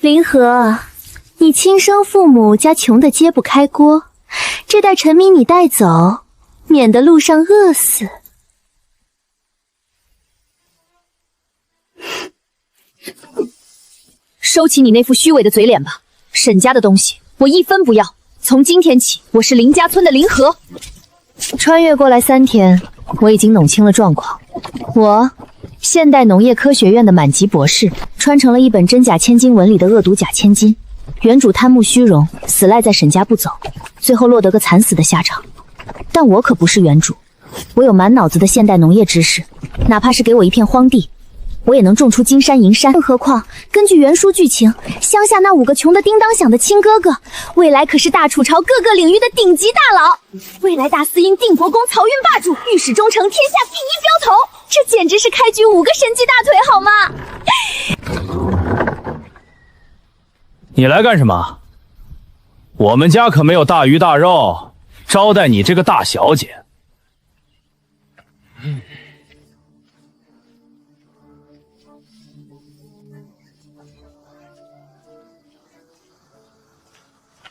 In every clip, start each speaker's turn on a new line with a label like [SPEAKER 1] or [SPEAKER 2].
[SPEAKER 1] 林和，你亲生父母家穷得揭不开锅，这袋陈米你带走，免得路上饿死。
[SPEAKER 2] 收起你那副虚伪的嘴脸吧，沈家的东西我一分不要。从今天起，我是林家村的林和。穿越过来3天，我已经弄清了状况。我，现代农业科学院的满级博士，穿成了一本真假千金文里的恶毒假千金。原主贪慕虚荣，死赖在沈家不走，最后落得个惨死的下场。但我可不是原主，我有满脑子的现代农业知识，哪怕是给我一片荒地，我也能种出金山银山。更何况，根据原书剧情，乡下那5个穷得叮当响的亲哥哥，未来可是大楚朝各个领域的顶级大佬。未来大司鹰定国公，漕运霸主，御史中丞，天下第一镖头，这简直是开局5个神级大腿，好吗？
[SPEAKER 3] 你来干什么？我们家可没有大鱼大肉招待你这个大小姐。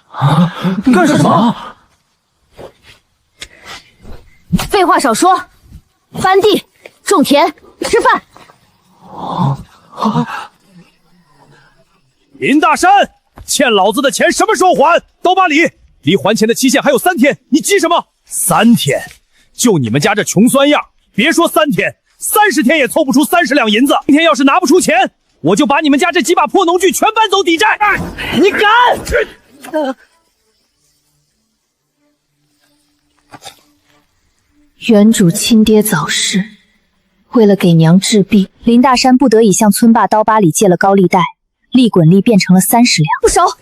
[SPEAKER 3] 啊！你干什么？
[SPEAKER 2] 废话少说，翻地、种田、吃饭。
[SPEAKER 3] 林大山，欠老子的钱什么时候还？刀疤里，离还钱的期限还有3天，你急什么？3天？就你们家这穷酸样，别说3天，30天也凑不出30两银子。今天要是拿不出钱，我就把你们家这几把破农具全搬走抵债！你敢！
[SPEAKER 2] 原主亲爹早逝，为了给娘治病，林大山不得已向村霸刀疤里借了高利贷，利滚利变成了30两。不熟，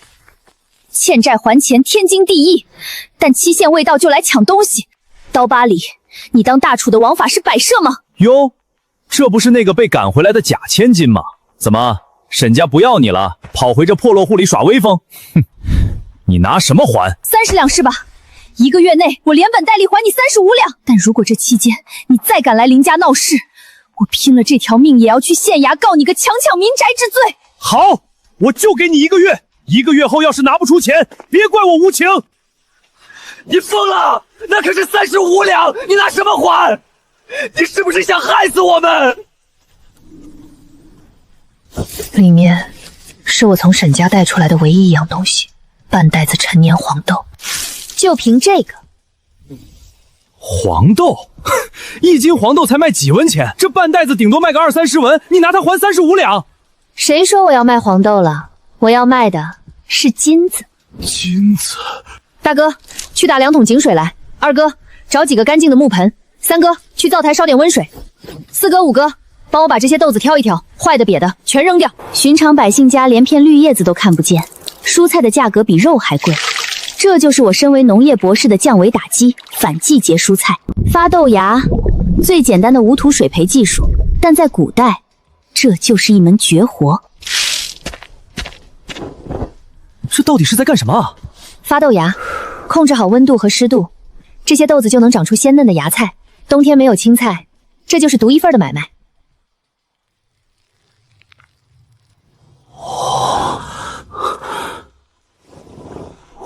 [SPEAKER 2] 欠债还钱天经地义，但期限未到就来抢东西，刀疤里，你当大楚的王法是摆设吗？
[SPEAKER 3] 哟，这不是那个被赶回来的假千金吗？怎么，沈家不要你了，跑回这破落户里耍威风？哼，你拿什么还
[SPEAKER 2] ？30两是吧？1个月内我连本带利还你35两，但如果这期间你再敢来林家闹事，我拼了这条命也要去县衙告你个强抢民宅之罪。
[SPEAKER 3] 好，我就给你1个月，1个月后要是拿不出钱，别怪我无情。
[SPEAKER 4] 你疯了？那可是35两，你拿什么还？你是不是想害死我们？
[SPEAKER 2] 里面是我从沈家带出来的唯一一样东西，半袋子陈年黄豆。就凭这个，
[SPEAKER 3] 黄豆，1斤黄豆才卖几文钱，这半袋子顶多卖个20、30文，你拿它还35两？
[SPEAKER 2] 谁说我要卖黄豆了？我要卖的是金子。
[SPEAKER 3] 金子？
[SPEAKER 2] 大哥，去打2桶井水来。二哥，找几个干净的木盆。3哥，去灶台烧点温水。4哥、5哥，帮我把这些豆子挑一挑，坏的瘪的全扔掉。寻常百姓家连片绿叶子都看不见，蔬菜的价格比肉还贵。这就是我身为农业博士的降维打击，反季节蔬菜。发豆芽，最简单的无土水培技术，但在古代，这就是一门绝活。
[SPEAKER 3] 这到底是在干什么？
[SPEAKER 2] 发豆芽，控制好温度和湿度，这些豆子就能长出鲜嫩的芽菜。冬天没有青菜，这就是独一份的买卖。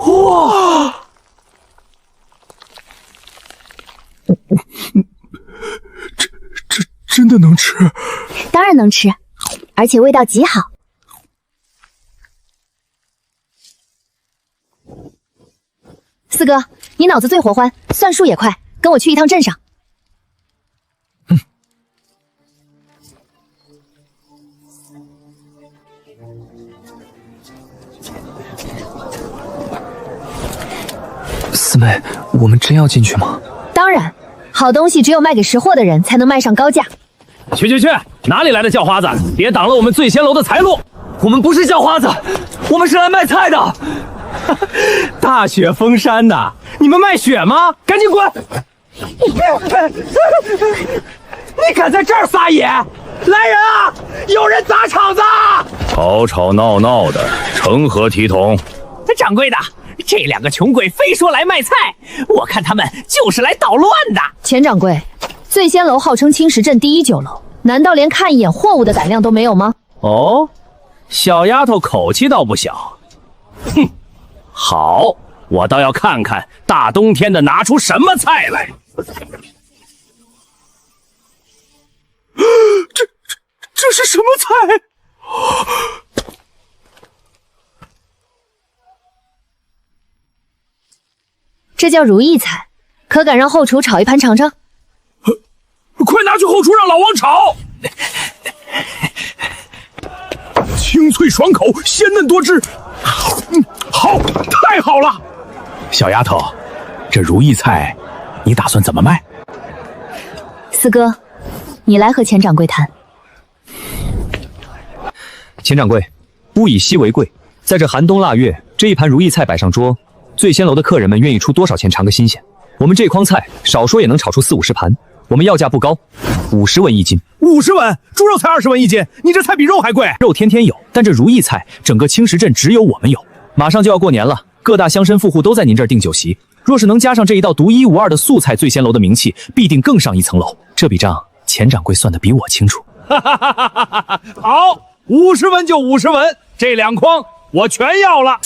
[SPEAKER 4] 哇！
[SPEAKER 3] 这真的能吃？
[SPEAKER 1] 当然能吃，而且味道极好。
[SPEAKER 2] 4哥，你脑子最活欢，算数也快，跟我去一趟镇上。
[SPEAKER 4] 四妹，我们真要进去吗？
[SPEAKER 2] 当然，好东西只有卖给识货的人才能卖上高价。
[SPEAKER 3] 去，哪里来的叫花子？别挡了我们醉仙楼的财路！
[SPEAKER 4] 我们不是叫花子，我们是来卖菜的。
[SPEAKER 3] 大雪封山的，你们卖雪吗？赶紧滚！
[SPEAKER 4] 你敢在这儿撒野？来人啊！有人砸场子！
[SPEAKER 3] 吵闹的，成何体统？
[SPEAKER 5] 掌柜的，这2个穷鬼非说来卖菜，我看他们就是来捣乱的。
[SPEAKER 2] 钱掌柜，醉仙楼号称青石镇第1酒楼，难道连看一眼货物的胆量都没有吗？
[SPEAKER 3] 哦，小丫头口气倒不小。哼，好，我倒要看看大冬天的拿出什么菜来。这是什么菜？
[SPEAKER 2] 这叫如意菜，可敢让后厨炒一盘尝尝？
[SPEAKER 3] 快拿去后厨让老王炒！清脆爽口，鲜嫩多汁。好，太好了！小丫头，这如意菜你打算怎么卖？
[SPEAKER 2] 四哥，你来和钱掌柜谈。
[SPEAKER 6] 钱掌柜，物以稀为贵，在这寒冬腊月，这一盘如意菜摆上桌，醉仙楼的客人们愿意出多少钱尝个新鲜？我们这筐菜少说也能炒出40-50盘，我们要价不高，50文一斤。
[SPEAKER 3] 50文，猪肉才20文一斤，你这菜比肉还贵。
[SPEAKER 6] 肉天天有，但这如意菜整个青石镇只有我们有。马上就要过年了，各大乡绅富户都在您这儿订酒席，若是能加上这一道独一无二的素菜，醉仙楼的名气必定更上一层楼。这笔账，钱掌柜算得比我清楚。
[SPEAKER 3] 好，50文就50文，这2筐我全要了。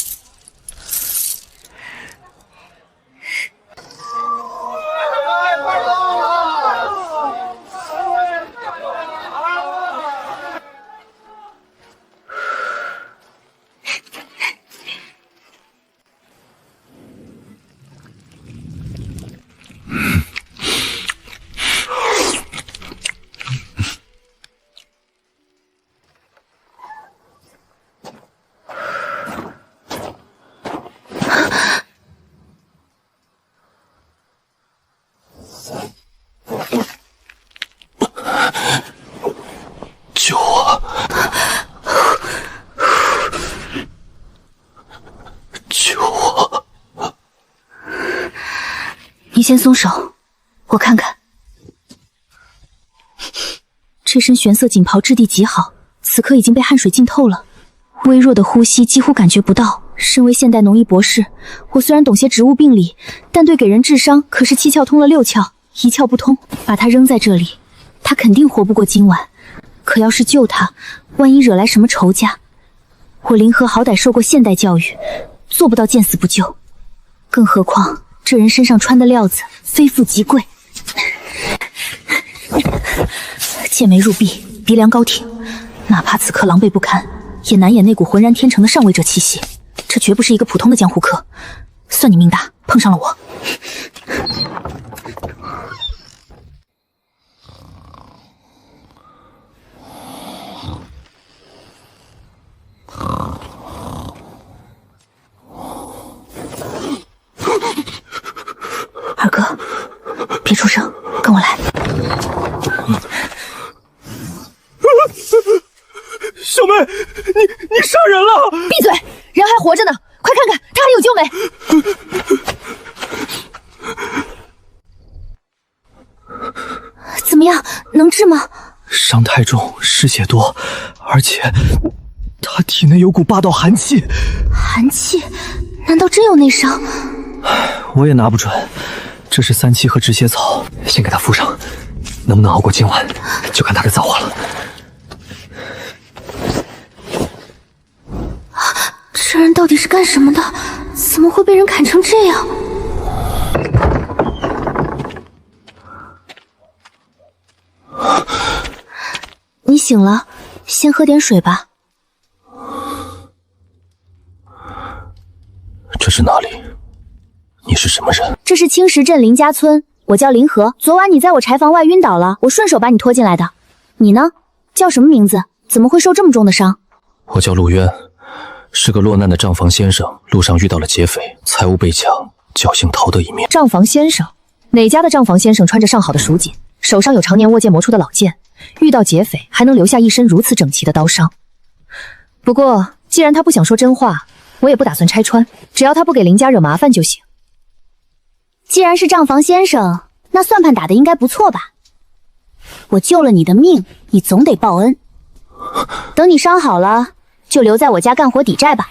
[SPEAKER 6] 救我！救我！
[SPEAKER 2] 你先松手，我看看。这身玄色锦袍质地极好，此刻已经被汗水浸透了，微弱的呼吸几乎感觉不到。身为现代农医博士，我虽然懂些植物病理，但对给人治伤可是7窍通了6窍，一窍不通。把他扔在这里，他肯定活不过今晚。可要是救他，万一惹来什么仇家，我林和好歹受过现代教育，做不到见死不救。更何况这人身上穿的料子非富即贵，剑眉入臂，鼻梁高挺，哪怕此刻狼狈不堪，也难掩那股浑然天成的上位者气息。这绝不是一个普通的江湖客，算你命大，碰上了我。二哥，别出声，跟我来。
[SPEAKER 3] 小妹，你杀人了！
[SPEAKER 2] 闭嘴，人还活着呢，快看看他还有救没？怎么样，能治吗？
[SPEAKER 6] 伤太重，失血多，而且他体内有股霸道寒气。
[SPEAKER 2] 寒气？难道真有内伤？
[SPEAKER 6] 我也拿不准，这是3七和止血草，先给他敷上，能不能熬过今晚，就看他的造化了。
[SPEAKER 2] 这人到底是干什么的？怎么会被人砍成这样？你醒了，先喝点水吧。
[SPEAKER 6] 这是哪里？你是什么人？
[SPEAKER 2] 这是青石镇林家村，我叫林和。昨晚你在我柴房外晕倒了，我顺手把你拖进来的。你呢？叫什么名字？怎么会受这么重的伤？
[SPEAKER 6] 我叫陆渊，是个落难的账房先生，路上遇到了劫匪，财物被抢，侥幸逃得一命。
[SPEAKER 2] 账房先生？哪家的账房先生穿着上好的蜀锦，手上有常年握剑磨出的老剑，遇到劫匪还能留下一身如此整齐的刀伤？不过既然他不想说真话，我也不打算拆穿，只要他不给林家惹麻烦就行。既然是账房先生，那算盘打得应该不错吧？我救了你的命，你总得报恩。等你伤好了，就留在我家干活抵债吧。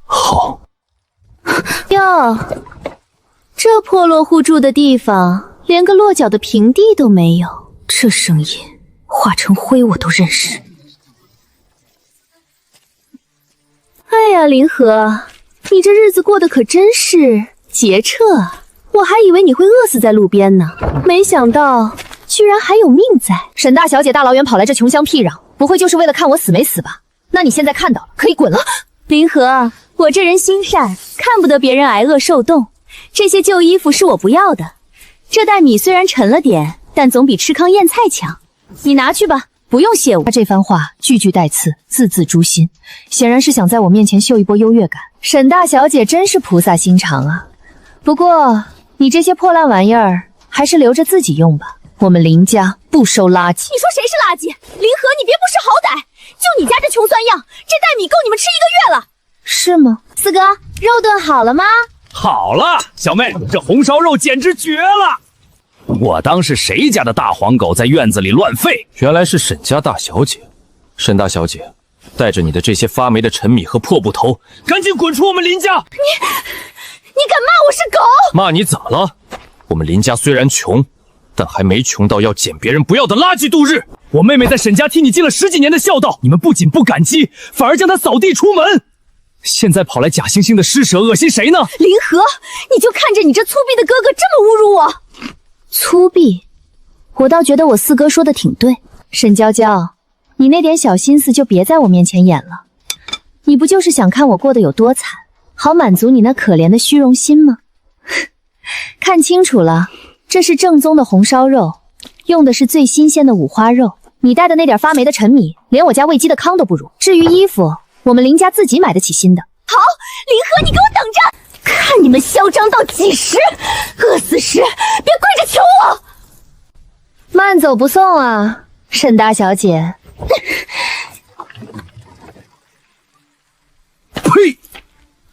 [SPEAKER 6] 好。
[SPEAKER 2] 哟，这破落户住的地方，连个落脚的平地都没有，这声音化成灰我都认识。
[SPEAKER 1] 哎呀，林和，你这日子过得可真是杰彻啊！我还以为你会饿死在路边呢，没想到居然还有命在。
[SPEAKER 2] 沈大小姐大老远跑来这穷乡僻壤，不会就是为了看我死没死吧？那你现在看到了，可以滚了。
[SPEAKER 1] 林和，我这人心善，看不得别人挨饿受冻。这些旧衣服是我不要的，这袋米虽然沉了点，但总比吃糠咽菜强。你拿去吧，不用谢我。
[SPEAKER 2] 他这番话句句带刺，字字诛心，显然是想在我面前秀一波优越感。沈大小姐真是菩萨心肠啊！不过你这些破烂玩意儿还是留着自己用吧。我们林家不收垃圾。
[SPEAKER 1] 你说谁是垃圾？林和，你别不识好歹！就你家这穷酸样，这袋米够你们吃1个月了。
[SPEAKER 2] 是吗？
[SPEAKER 1] 四哥，肉炖好了吗？
[SPEAKER 3] 好了，小妹，这红烧肉简直绝了！我当是谁家的大黄狗在院子里乱吠，
[SPEAKER 7] 原来是沈家大小姐。沈大小姐，带着你的这些发霉的陈米和破布头，
[SPEAKER 3] 赶紧滚出我们林家！
[SPEAKER 1] 你敢骂我是狗？
[SPEAKER 7] 骂你怎么了？我们林家虽然穷，但还没穷到要捡别人不要的垃圾度日。
[SPEAKER 3] 我妹妹在沈家替你尽了10几年的孝道，你们不仅不感激，反而将她扫地出门。现在跑来假惺惺的施舍，恶心谁呢？
[SPEAKER 1] 林和，你就看着你这粗鄙的哥哥这么侮辱我！
[SPEAKER 2] 粗鄙？我倒觉得我四哥说的挺对。沈娇娇，你那点小心思就别在我面前演了。你不就是想看我过得有多惨，好满足你那可怜的虚荣心吗？看清楚了，这是正宗的红烧肉，用的是最新鲜的五花肉。你带的那点发霉的陈米，连我家喂鸡的糠都不如。至于衣服，我们林家自己买得起新的。
[SPEAKER 1] 好，林和，你给我等着，看你们嚣张到几时！饿死时别跪着求我！
[SPEAKER 2] 慢走不送啊，沈大小姐。
[SPEAKER 3] 呸！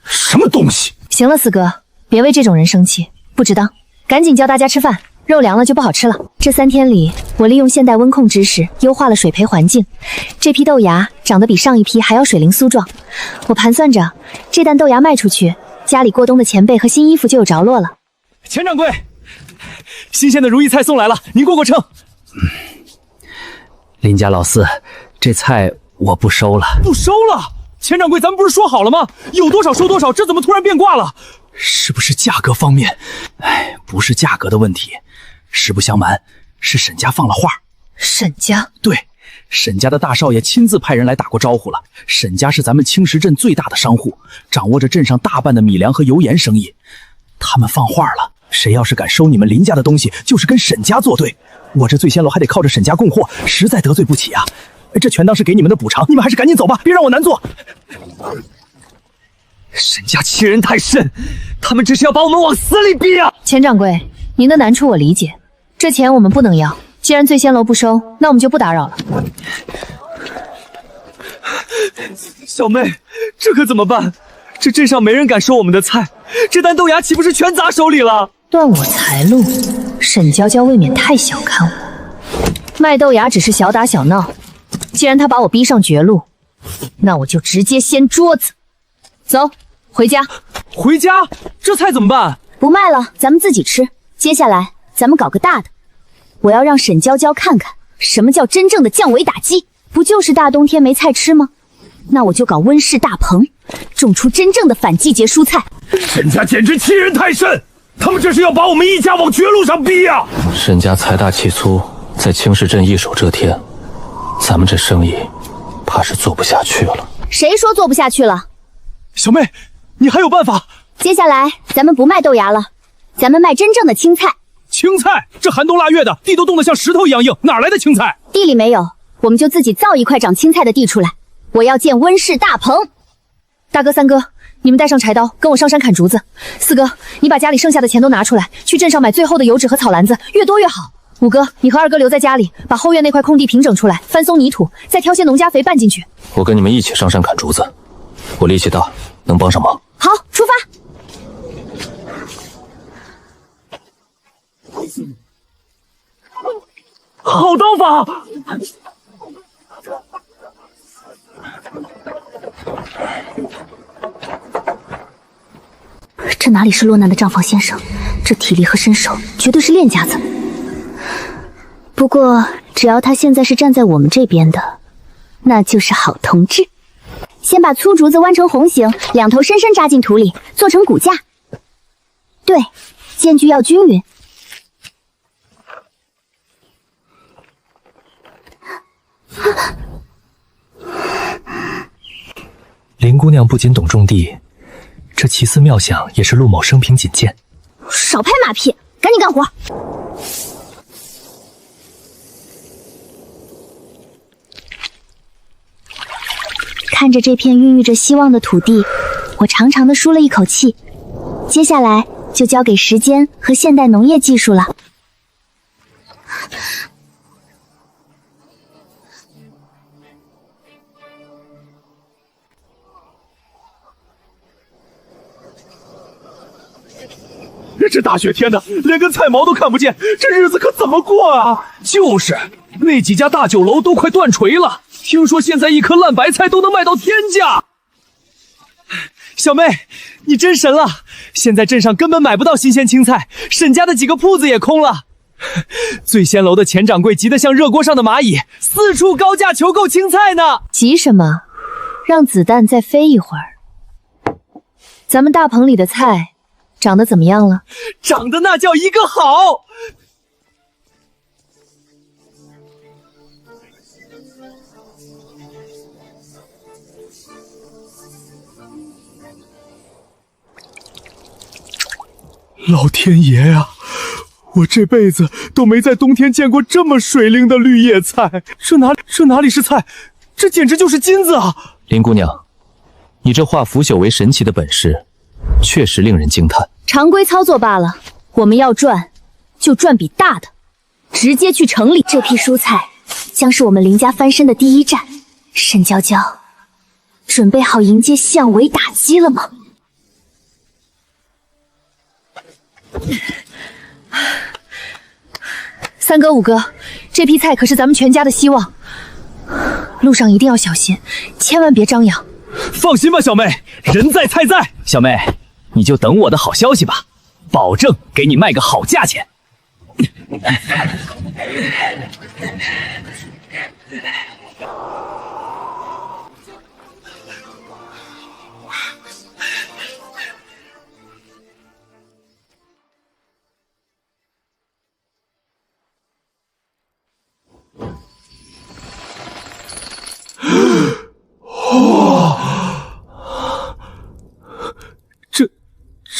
[SPEAKER 3] 什么东西？
[SPEAKER 2] 行了，四哥，别为这种人生气，不值当。赶紧叫大家吃饭，肉凉了就不好吃了。这3天里，我利用现代温控知识优化了水培环境，这批豆芽长得比上一批还要水灵酥壮。我盘算着，这担豆芽卖出去，家里过冬的钱贝和新衣服就有着落了。
[SPEAKER 3] 钱掌柜，新鲜的如意菜送来了，您过过秤。
[SPEAKER 6] 林家老四，这菜我不收了。
[SPEAKER 3] 不收了？钱掌柜，咱们不是说好了吗？有多少收多少，这怎么突然变卦了？
[SPEAKER 6] 是不是价格方面？哎，不是价格的问题，实不相瞒，是沈家放了话。
[SPEAKER 2] 沈家？
[SPEAKER 6] 对，沈家的大少爷亲自派人来打过招呼了。沈家是咱们青石镇最大的商户，掌握着镇上大半的米粮和油盐生意。他们放话了，谁要是敢收你们林家的东西，就是跟沈家作对。我这醉仙楼还得靠着沈家供货，实在得罪不起啊。这全当是给你们的补偿，你们还是赶紧走吧，别让我难做。
[SPEAKER 4] 沈家欺人太甚，他们这是要把我们往死里逼啊！
[SPEAKER 2] 钱掌柜，您的难处我理解，这钱我们不能要。既然醉仙楼不收，那我们就不打扰了。
[SPEAKER 4] 小妹，这可怎么办？这镇上没人敢收我们的菜，这担豆芽岂不是全砸手里了？
[SPEAKER 2] 断我财路，沈娇娇未免太小看我。卖豆芽只是小打小闹，既然他把我逼上绝路，那我就直接掀桌子。走，回家。
[SPEAKER 3] 回家？这菜怎么办？
[SPEAKER 1] 不卖了，咱们自己吃。接下来咱们搞个大的，我要让沈娇娇看看什么叫真正的降维打击。不就是大冬天没菜吃吗？那我就搞温室大棚，种出真正的反季节蔬菜。
[SPEAKER 3] 沈家简直欺人太甚，他们这是要把我们一家往绝路上逼啊！
[SPEAKER 7] 沈家财大气粗，在青石镇一手遮天，咱们这生意怕是做不下去了。
[SPEAKER 1] 谁说做不下去了？
[SPEAKER 3] 小妹，你还有办法？
[SPEAKER 1] 接下来咱们不卖豆芽了，咱们卖真正的青菜。
[SPEAKER 3] 青菜？这寒冬腊月的，地都冻得像石头一样硬，哪来的青菜？
[SPEAKER 1] 地里没有，我们就自己造一块长青菜的地出来。我要建温室大棚。
[SPEAKER 2] 大哥、三哥，你们带上柴刀，跟我上山砍竹子。四哥，你把家里剩下的钱都拿出来，去镇上买最厚的油纸和草篮子，越多越好。五哥，你和二哥留在家里，把后院那块空地平整出来，翻松泥土，再挑些农家肥拌进去。
[SPEAKER 7] 我跟你们一起上山砍竹子，我力气大，能帮上忙。
[SPEAKER 1] 好，出发。
[SPEAKER 4] 好刀法！
[SPEAKER 1] 这哪里是落难的账房先生，这体力和身手绝对是练家子。不过只要他现在是站在我们这边的，那就是好同志。先把粗竹子弯成红形，两头深深扎进土里，做成骨架。对，间距要均匀。
[SPEAKER 6] 林姑娘不仅懂种地，这奇思妙想也是陆某生平仅见。
[SPEAKER 1] 少拍马屁，赶紧干活！看着这片孕育着希望的土地，我长长的舒了一口气。接下来就交给时间和现代农业技术了。
[SPEAKER 3] 这大雪天的，连根菜苗都看不见，这日子可怎么过啊？就是，那几家大酒楼都快断锤了，听说现在一颗烂白菜都能卖到天价。
[SPEAKER 6] 小妹，你真神了！现在镇上根本买不到新鲜青菜，沈家的几个铺子也空了。醉仙楼的钱掌柜急得像热锅上的蚂蚁，四处高价求购青菜呢。
[SPEAKER 2] 急什么？让子弹再飞一会儿。咱们大棚里的菜长得怎么样了？
[SPEAKER 6] 长得那叫一个好！
[SPEAKER 3] 老天爷呀！我这辈子都没在冬天见过这么水灵的绿叶菜，这哪里是菜，这简直就是金子啊！
[SPEAKER 6] 林姑娘，你这化腐朽为神奇的本事，确实令人惊叹。
[SPEAKER 2] 常规操作罢了，我们要赚，就赚笔大的，直接去城里。
[SPEAKER 1] 这批蔬菜将是我们林家翻身的第一站。沈娇娇，准备好迎接巷尾打击了吗？
[SPEAKER 2] 三哥五哥，这批菜可是咱们全家的希望，路上一定要小心，千万别张扬。
[SPEAKER 6] 放心吧，小妹，人在菜在。小妹，你就等我的好消息吧，保证给你卖个好价钱。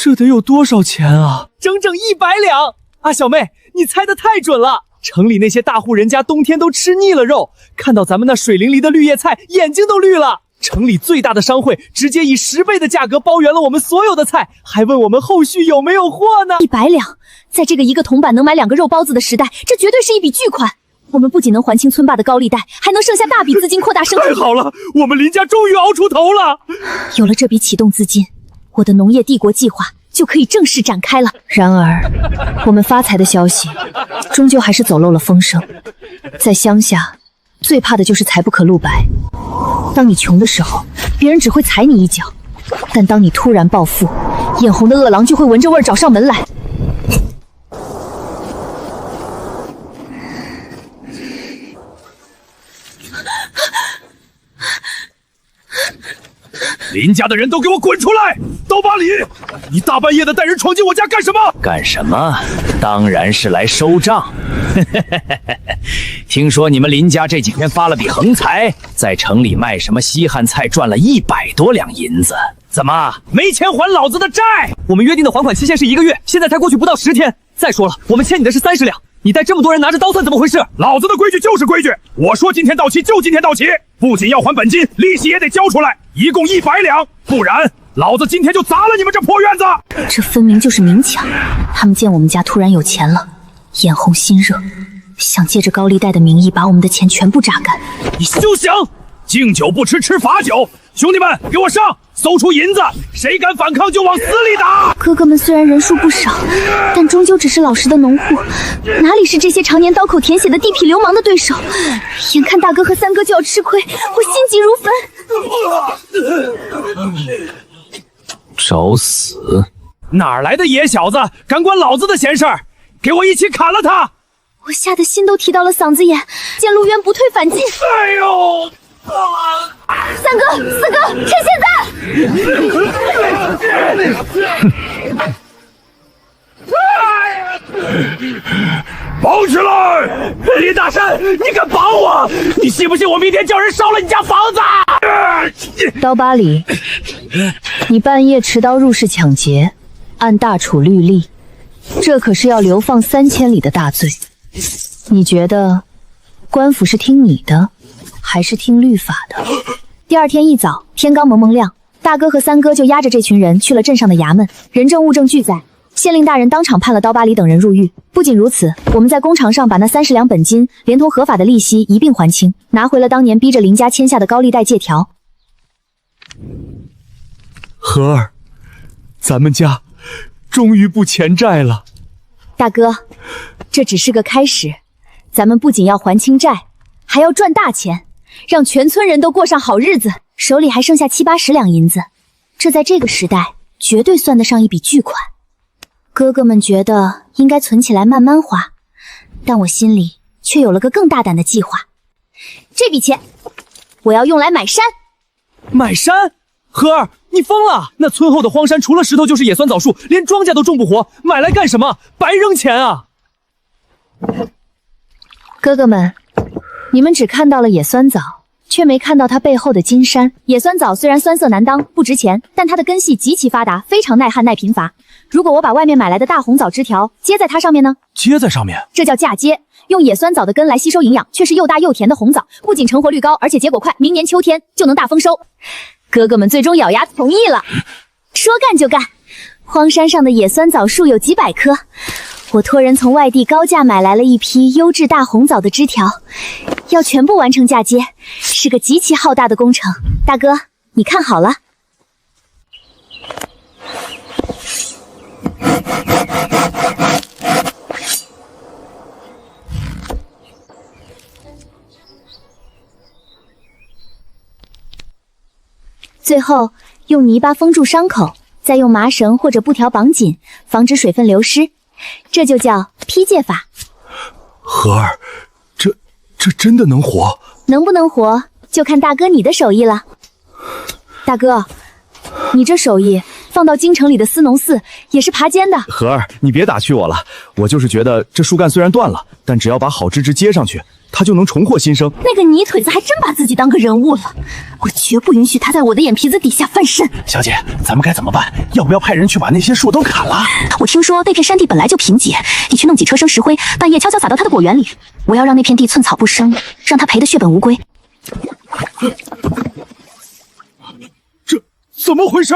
[SPEAKER 6] 这得有多少钱啊？整整100两啊！小妹，你猜得太准了。城里那些大户人家冬天都吃腻了肉，看到咱们那水灵灵的绿叶菜，眼睛都绿了。城里最大的商会直接以10倍的价格包圆了我们所有的菜，还问我们后续有没有货呢。
[SPEAKER 2] 100两，在这个一个铜板能买2个肉包子的时代，这绝对是一笔巨款。我们不仅能还清村霸的高利贷，还能剩下大笔资金扩大生产。
[SPEAKER 3] 太好了，我们林家终于熬出头了。
[SPEAKER 2] 有了这笔启动资金，我的农业帝国计划就可以正式展开了。然而，我们发财的消息终究还是走漏了风声。在乡下，最怕的就是财不可露白。当你穷的时候，别人只会踩你一脚；但当你突然暴富，眼红的饿狼就会闻着味儿找上门来。
[SPEAKER 3] 林家的人都给我滚出来！刀疤里，你大半夜的带人闯进我家干什么？
[SPEAKER 5] 干什么？当然是来收账。听说你们林家这几天发了笔横财，在城里卖什么稀罕菜赚了100多两银子。怎么没钱还老子的债？
[SPEAKER 6] 我们约定的还款期限是1个月，现在才过去不到10天。再说了，我们欠你的是30两，你带这么多人拿着刀算怎么回事？
[SPEAKER 3] 老子的规矩就是规矩，我说今天到期就今天到期，不仅要还本金，利息也得交出来，一共100两，不然老子今天就砸了你们这破院子！
[SPEAKER 1] 这分明就是明抢！他们见我们家突然有钱了，眼红心热，想借着高利贷的名义把我们的钱全部榨干。
[SPEAKER 3] 你休想！敬酒不吃吃罚酒，兄弟们，给我上！搜出银子，谁敢反抗就往死里打！
[SPEAKER 1] 哥哥们虽然人数不少，但终究只是老实的农户，哪里是这些常年刀口舔血的地痞流氓的对手？眼看大哥和三哥就要吃亏，我心急如
[SPEAKER 6] 焚。找死！
[SPEAKER 3] 哪来的野小子，敢管老子的闲事儿？给我一起砍了他！
[SPEAKER 1] 我吓得心都提到了嗓子眼，见陆渊不退反进。
[SPEAKER 4] 哎呦！
[SPEAKER 1] 三哥，四哥，趁现在！
[SPEAKER 4] 绑起来！林大圣，你敢绑我？你信不信我明天叫人烧了你家房子？
[SPEAKER 2] 刀疤里，你半夜持刀入室抢劫，按大处律例，这可是要流放3000里的大罪。你觉得官府是听你的，还是听律法的？
[SPEAKER 1] 第二天一早，天刚蒙蒙亮，大哥和三哥就押着这群人去了镇上的衙门，人证物证俱在。县令大人当场判了刀疤里等人入狱。不仅如此，我们在工厂上把那30两本金连同合法的利息一并还清，拿回了当年逼着林家签下的高利贷借条。
[SPEAKER 3] 和儿，咱们家终于不欠债了。
[SPEAKER 1] 大哥，这只是个开始，咱们不仅要还清债，还要赚大钱，让全村人都过上好日子。手里还剩下70、80两银子，这在这个时代绝对算得上一笔巨款。哥哥们觉得应该存起来慢慢花，但我心里却有了个更大胆的计划。这笔钱我要用来买山。
[SPEAKER 6] 买山？和儿，你疯了！那村后的荒山除了石头就是野酸枣树，连庄稼都种不活，买来干什么？白扔钱啊！
[SPEAKER 2] 哥哥们，你们只看到了野酸枣，却没看到它背后的金山。
[SPEAKER 1] 野酸枣虽然酸涩难当，不值钱，但它的根系极其发达，非常耐旱耐贫乏。如果我把外面买来的大红枣枝条接在它上面呢？
[SPEAKER 3] 接在上面，
[SPEAKER 1] 这叫嫁接。用野酸枣的根来吸收营养，却是又大又甜的红枣，不仅成活率高，而且结果快，明年秋天就能大丰收。哥哥们最终咬牙同意了，说干就干。荒山上的野酸枣树有几百棵，我托人从外地高价买来了一批优质大红枣的枝条，要全部完成嫁接，是个极其浩大的工程。大哥，你看好了。最后用泥巴封住伤口，再用麻绳或者布条绑紧，防止水分流失，这就叫披戒法。
[SPEAKER 3] 和儿，这真的能活？
[SPEAKER 1] 能不能活，就看大哥你的手艺了。大哥，你这手艺放到京城里的司农寺也是爬尖的。
[SPEAKER 3] 和儿，你别打趣我了，我就是觉得这树干虽然断了，但只要把好枝枝接上去，它就能重获新生。
[SPEAKER 1] 那个泥腿子还真把自己当个人物了，我绝不允许他在我的眼皮子底下翻身。
[SPEAKER 3] 小姐，咱们该怎么办？要不要派人去把那些树都砍了？
[SPEAKER 1] 我听说那片山地本来就贫瘠，你去弄几车生石灰，半夜悄悄撒到他的果园里，我要让那片地寸草不生，让他赔得血本无归。
[SPEAKER 3] 这怎么回事？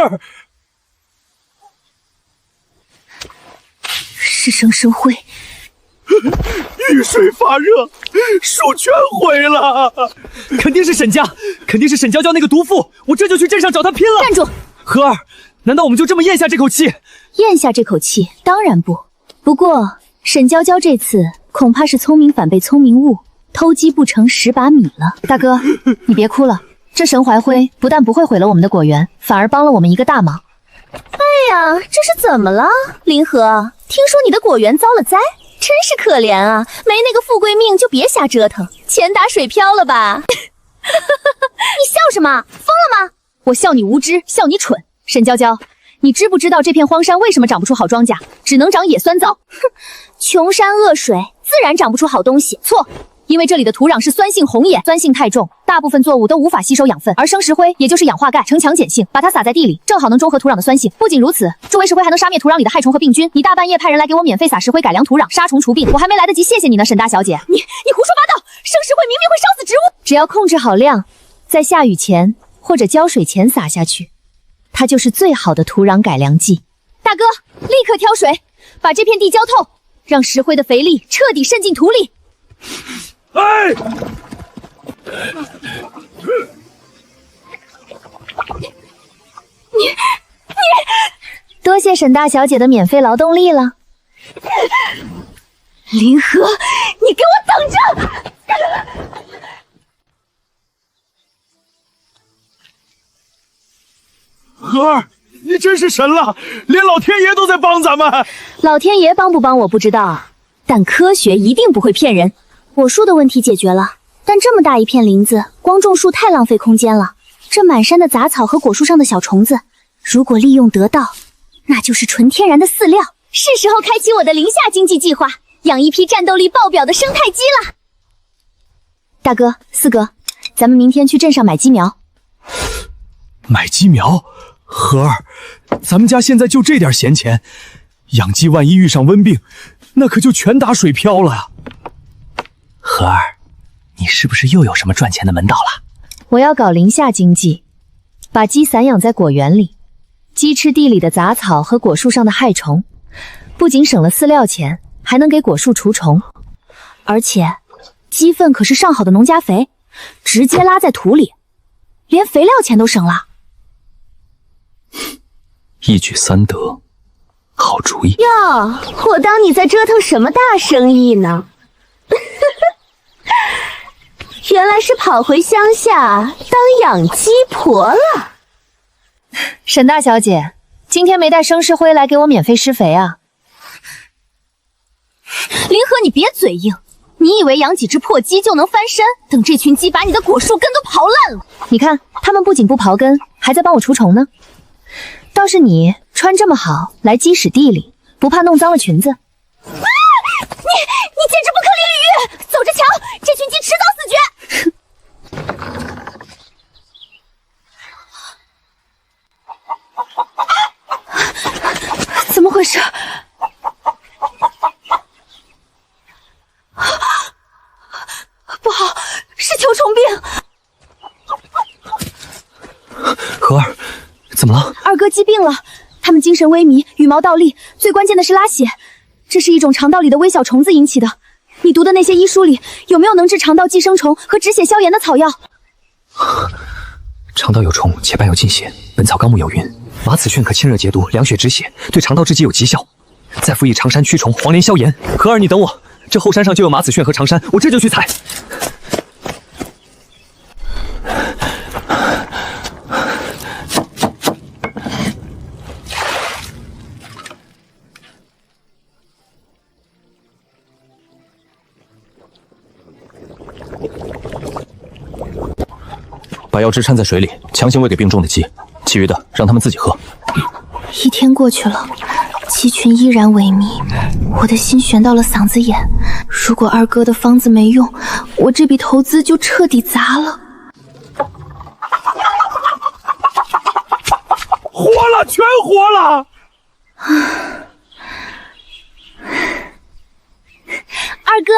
[SPEAKER 1] 是生生灰。
[SPEAKER 3] 遇水发热，树全毁了。
[SPEAKER 6] 肯定是沈家，肯定是沈娇娇那个毒妇，我这就去镇上找她拼了。
[SPEAKER 1] 站住！
[SPEAKER 6] 和儿，难道我们就这么咽下这口气？
[SPEAKER 1] 咽下这口气？当然不。不过沈娇娇这次恐怕是聪明反被聪明误，偷鸡不成蚀把米了。
[SPEAKER 2] 大哥，你别哭了，这神怀灰不但不会毁了我们的果园，反而帮了我们一个大忙。
[SPEAKER 1] 哎呀，这是怎么了？林和，听说你的果园遭了灾，真是可怜啊！没那个富贵命就别瞎折腾，钱打水漂了吧？你笑什么？疯了吗？
[SPEAKER 2] 我笑你无知，笑你蠢。沈娇娇，你知不知道这片荒山为什么长不出好庄稼，只能长野酸枣？
[SPEAKER 1] 哼，穷山恶水，自然长不出好东西。
[SPEAKER 2] 错。因为这里的土壤是酸性红眼，酸性太重，大部分作物都无法吸收养分，而生石灰也就是氧化钙，呈强碱性，把它撒在地里，正好能中和土壤的酸性。不仅如此，这微石灰还能杀灭土壤里的害虫和病菌。你大半夜派人来给我免费撒石灰改良土壤，杀虫除病，我还没来得及谢谢你呢，沈大小姐。
[SPEAKER 1] 你胡说八道！生石灰明明会烧死植物。
[SPEAKER 2] 只要控制好量，在下雨前或者浇水前撒下去，它就是最好的土壤改良剂。
[SPEAKER 1] 大哥，立刻挑水，把这片地浇透，让石灰的肥力彻底渗进土里。
[SPEAKER 4] 哎！
[SPEAKER 1] 你
[SPEAKER 2] 多谢沈大小姐的免费劳动力了。
[SPEAKER 1] 林和，你给我等着！
[SPEAKER 3] 和儿，你真是神了，连老天爷都在帮咱们。
[SPEAKER 2] 老天爷帮不帮我不知道，
[SPEAKER 1] 但科学一定不会骗人。果树的问题解决了，但这么大一片林子，光种树太浪费空间了。这满山的杂草和果树上的小虫子，如果利用得当，那就是纯天然的饲料。是时候开启我的林下经济计划，养一批战斗力爆表的生态鸡了。大哥、四哥，咱们明天去镇上买鸡苗。
[SPEAKER 6] 买鸡苗？荷儿，咱们家现在就这点闲钱，养鸡万一遇上瘟病，那可就全打水漂了呀。
[SPEAKER 5] 荷儿，你是不是又有什么赚钱的门道了？
[SPEAKER 2] 我要搞林下经济，把鸡散养在果园里，鸡吃地里的杂草和果树上的害虫，不仅省了饲料钱，还能给果树除虫。
[SPEAKER 1] 而且，鸡粪可是上好的农家肥，直接拉在土里，连肥料钱都省了。
[SPEAKER 7] 一举三得，好主意
[SPEAKER 1] 哟，我当你在折腾什么大生意呢？原来是跑回乡下当养鸡婆了。
[SPEAKER 2] 沈大小姐，今天没带生石灰来给我免费施肥啊？
[SPEAKER 1] 林禾，你别嘴硬，你以为养几只破鸡就能翻身？等这群鸡把你的果树根都刨烂了，
[SPEAKER 2] 你看，他们不仅不刨根，还在帮我除虫呢。倒是你穿这么好来鸡屎地里，不怕弄脏了裙子？
[SPEAKER 1] 你简直不可理喻！走着瞧，这群鸡迟早死绝！怎么回事？不好，是球虫病！
[SPEAKER 6] 荷儿，怎么了？
[SPEAKER 1] 二哥鸡病了，他们精神萎靡，羽毛倒立，最关键的是拉血，这是一种肠道里的微小虫子引起的。你读的那些医书里有没有能治肠道寄生虫和止血消炎的草药？
[SPEAKER 7] 肠道有虫，且伴有进血，《本草纲目》有云：马齿萇可清热解毒、凉血止血，对肠道之疾有奇效。再辅以常山驱虫、黄连消炎。
[SPEAKER 6] 荷儿，你等我，这后山上就有马齿萇和常山，我这就去采。
[SPEAKER 7] 把药汁掺在水里，强行喂给病重的鸡，其余的让他们自己喝。
[SPEAKER 1] 一天过去了，鸡群依然萎靡，我的心悬到了嗓子眼。如果二哥的方子没用，我这笔投资就彻底砸了。
[SPEAKER 3] 活了，全活了！
[SPEAKER 1] 二哥，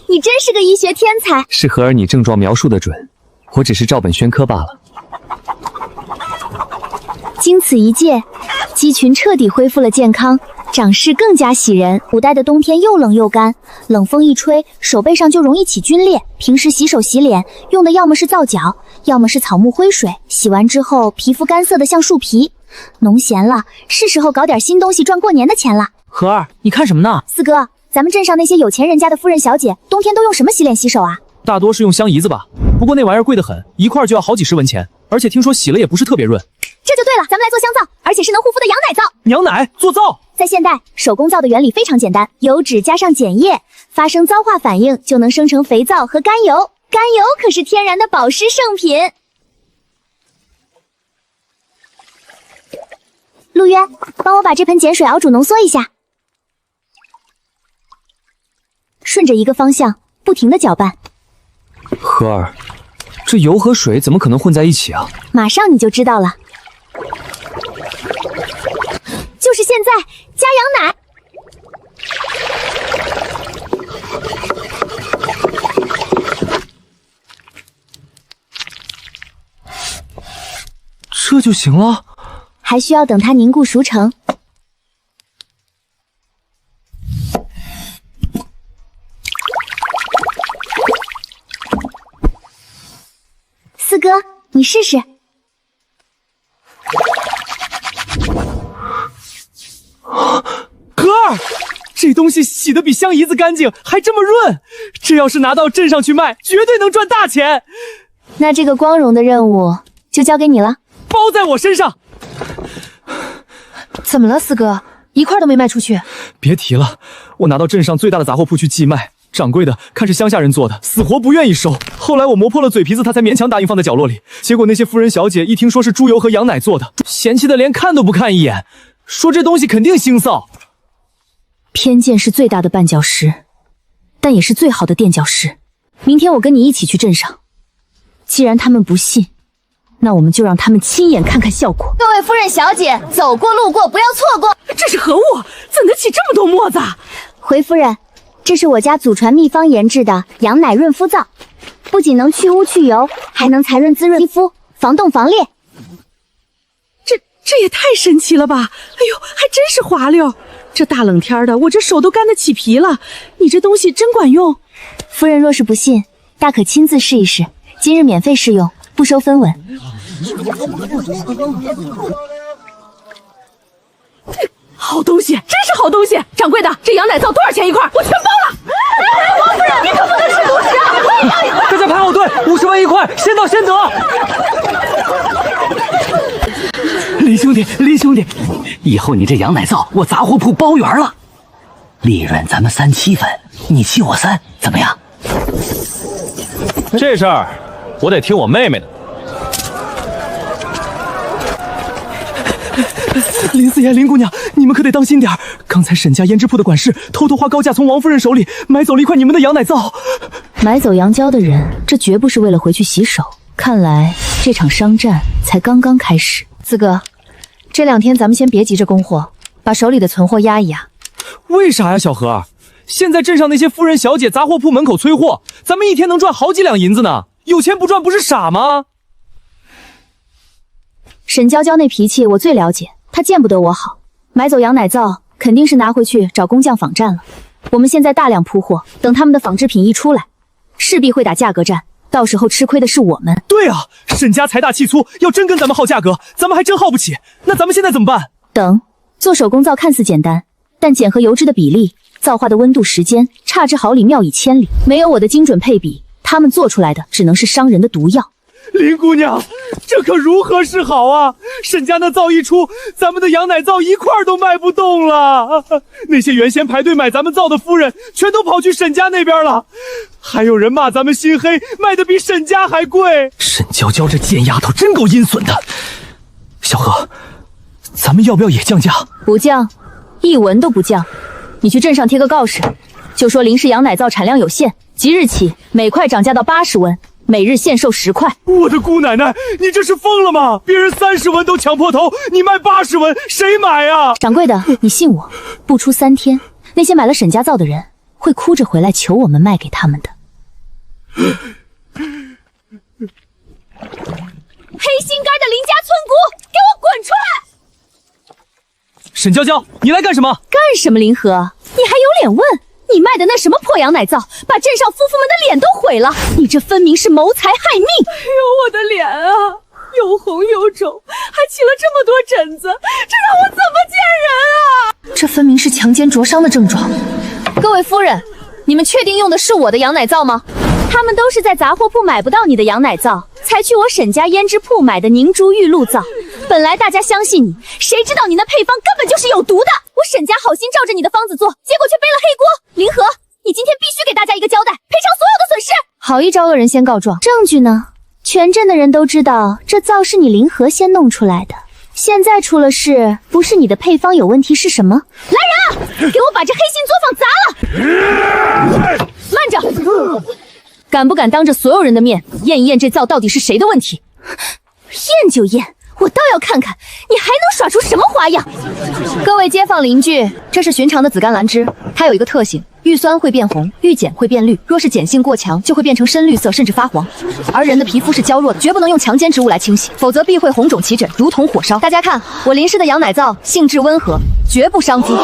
[SPEAKER 1] 你真是个医学天才。
[SPEAKER 6] 是荷儿你症状描述的准，我只是照本宣科罢了。
[SPEAKER 1] 经此一戒，鸡群彻底恢复了健康，长势更加喜人。古代的冬天又冷又干，冷风一吹，手背上就容易起皲裂。平时洗手洗脸用的要么是皂角，要么是草木灰水，洗完之后皮肤干涩的像树皮。农闲了，是时候搞点新东西赚过年的钱了。
[SPEAKER 6] 荷儿，你看什么呢？
[SPEAKER 1] 四哥，咱们镇上那些有钱人家的夫人小姐，冬天都用什么洗脸洗手啊？
[SPEAKER 6] 大多是用香姨子吧，不过那玩意儿贵得很，一块就要好几十文钱，而且听说洗了也不是特别润。
[SPEAKER 1] 这就对了，咱们来做香皂，而且是能护肤的羊奶皂。
[SPEAKER 6] 娘奶做皂，
[SPEAKER 1] 在现代，手工皂的原理非常简单，油脂加上碱液，发生皂化反应，就能生成肥皂和甘油。甘油可是天然的保湿圣品。陆渊，帮我把这盆碱水熬煮浓缩一下，顺着一个方向不停地搅拌。
[SPEAKER 6] 荷儿，这油和水怎么可能混在一起啊？
[SPEAKER 1] 马上你就知道了。就是现在，加羊奶。
[SPEAKER 6] 这就行了？
[SPEAKER 1] 还需要等它凝固熟成。四哥，你试试。
[SPEAKER 6] 荷儿，这东西洗得比香姨子干净，还这么润，这要是拿到镇上去卖，绝对能赚大钱。
[SPEAKER 2] 那这个光荣的任务就交给你了，
[SPEAKER 6] 包在我身上。
[SPEAKER 2] 怎么了，四哥？一块都没卖出去。
[SPEAKER 6] 别提了，我拿到镇上最大的杂货铺去寄卖，掌柜的看是乡下人做的，死活不愿意收。后来我磨破了嘴皮子，他才勉强答应放在角落里。结果那些夫人小姐一听说是猪油和羊奶做的，嫌弃的连看都不看一眼，说这东西肯定腥臊。
[SPEAKER 1] 偏见是最大的绊脚石，但也是最好的垫脚石。明天我跟你一起去镇上，既然他们不信，那我们就让他们亲眼看看效果。
[SPEAKER 2] 各位夫人小姐，走过路过不要错过。
[SPEAKER 8] 这是何物？怎得起这么多沫子？
[SPEAKER 1] 回夫人，这是我家祖传秘方研制的羊奶润肤皂，不仅能去污去油，还能财润滋润肌肤，防冻防裂。
[SPEAKER 8] 这也太神奇了吧！哎呦，还真是滑溜。这大冷天的，我这手都干得起皮了。你这东西真管用。
[SPEAKER 1] 夫人若是不信，大可亲自试一试，今日免费试用，不收分文。
[SPEAKER 8] 好东西，真是好东西！掌柜的，这羊奶皂多少钱一块？我全包了。王夫人，你可不能吃独食啊！我也要一块。
[SPEAKER 4] 大家排好队，50万一块，先到先得。林兄弟，以后你这羊奶皂我杂货铺包圆了，利润咱们3-7分，你7我3，怎么样？
[SPEAKER 3] 这事儿我得听我妹妹的。
[SPEAKER 6] 林四爷、林姑娘，你们可得当心点儿。刚才沈家胭脂铺的管事偷花高价从王夫人手里买走了一块你们的羊奶皂。
[SPEAKER 1] 买走羊胶的人，这绝不是为了回去洗手。看来这场商战才刚刚开始。
[SPEAKER 2] 四哥，这2天咱们先别急着供货，把手里的存货压一压。
[SPEAKER 6] 为啥呀，小何？现在镇上那些夫人小姐杂货铺门口催货，咱们一天能赚好几两银子呢。有钱不赚不是傻吗？
[SPEAKER 1] 沈娇娇那脾气我最了解，她见不得我好。买走羊奶皂肯定是拿回去找工匠仿战了。我们现在大量铺货，等他们的仿制品一出来，势必会打价格战，到时候吃亏的是我们。
[SPEAKER 6] 对啊，沈家财大气粗，要真跟咱们耗价格，咱们还真耗不起。那咱们现在怎么办？
[SPEAKER 1] 等。做手工皂看似简单，但碱和油脂的比例、皂化的温度、时间，差之毫厘，妙以千里。没有我的精准配比，他们做出来的只能是伤人的毒药。
[SPEAKER 6] 林姑娘，这可如何是好啊！沈家那皂一出，咱们的羊奶皂一块都卖不动了。那些原先排队买咱们皂的夫人，全都跑去沈家那边了。还有人骂咱们心黑，卖的比沈家还贵。
[SPEAKER 7] 沈娇娇这贱丫头真够阴损的。小何，咱们要不要也降价？
[SPEAKER 1] 不降，一文都不降。你去镇上贴个告示，就说林氏羊奶皂产量有限，即日起每块涨价到80文。每日限售10块。
[SPEAKER 6] 我的姑奶奶，你这是疯了吗？别人30文都抢破头，你卖80文，谁买啊？
[SPEAKER 1] 掌柜的，你信我，不出3天，那些买了沈家皂的人会哭着回来求我们卖给他们的。
[SPEAKER 2] 黑心肝的林家村姑，给我滚出来！
[SPEAKER 6] 沈娇娇，你来干什么？
[SPEAKER 1] 干什么？林和，你还有脸问？你卖的那什么破羊奶皂，把镇上夫妇们的脸都毁了！你这分明是谋财害命！
[SPEAKER 8] 哎呦，我的脸啊，又红又肿，还起了这么多疹子，这让我怎么见人啊？
[SPEAKER 2] 这分明是强奸灼伤的症状。各位夫人，你们确定用的是我的羊奶皂吗？
[SPEAKER 1] 他们都是在杂货铺买不到你的羊奶皂，才去我沈家胭脂铺买的凝珠玉露皂。本来大家相信你，谁知道你那配方根本就是有毒的！我沈家好心照着你的方子做，结果却背了黑锅。林和，你今天必须给大家一个交代，赔偿所有的损失。
[SPEAKER 2] 好一招恶人先告状，
[SPEAKER 1] 证据呢？全镇的人都知道这皂是你林和先弄出来的。现在出了事，不是你的配方有问题是什么？来人啊，给我把这黑心作坊砸了！
[SPEAKER 2] 慢着！敢不敢当着所有人的面验一验这皂到底是谁的问题？
[SPEAKER 1] 验就验，我倒要看看你还能耍出什么花样！
[SPEAKER 2] 各位街坊邻居，这是寻常的紫甘蓝汁，它有一个特性，遇酸会变红，遇碱会变绿，若是碱性过强，就会变成深绿色，甚至发黄。而人的皮肤是娇弱的，绝不能用强奸之物来清洗，否则必会红肿起疹，如同火烧。大家看，我林氏的羊奶皂性质温和，绝不伤肤。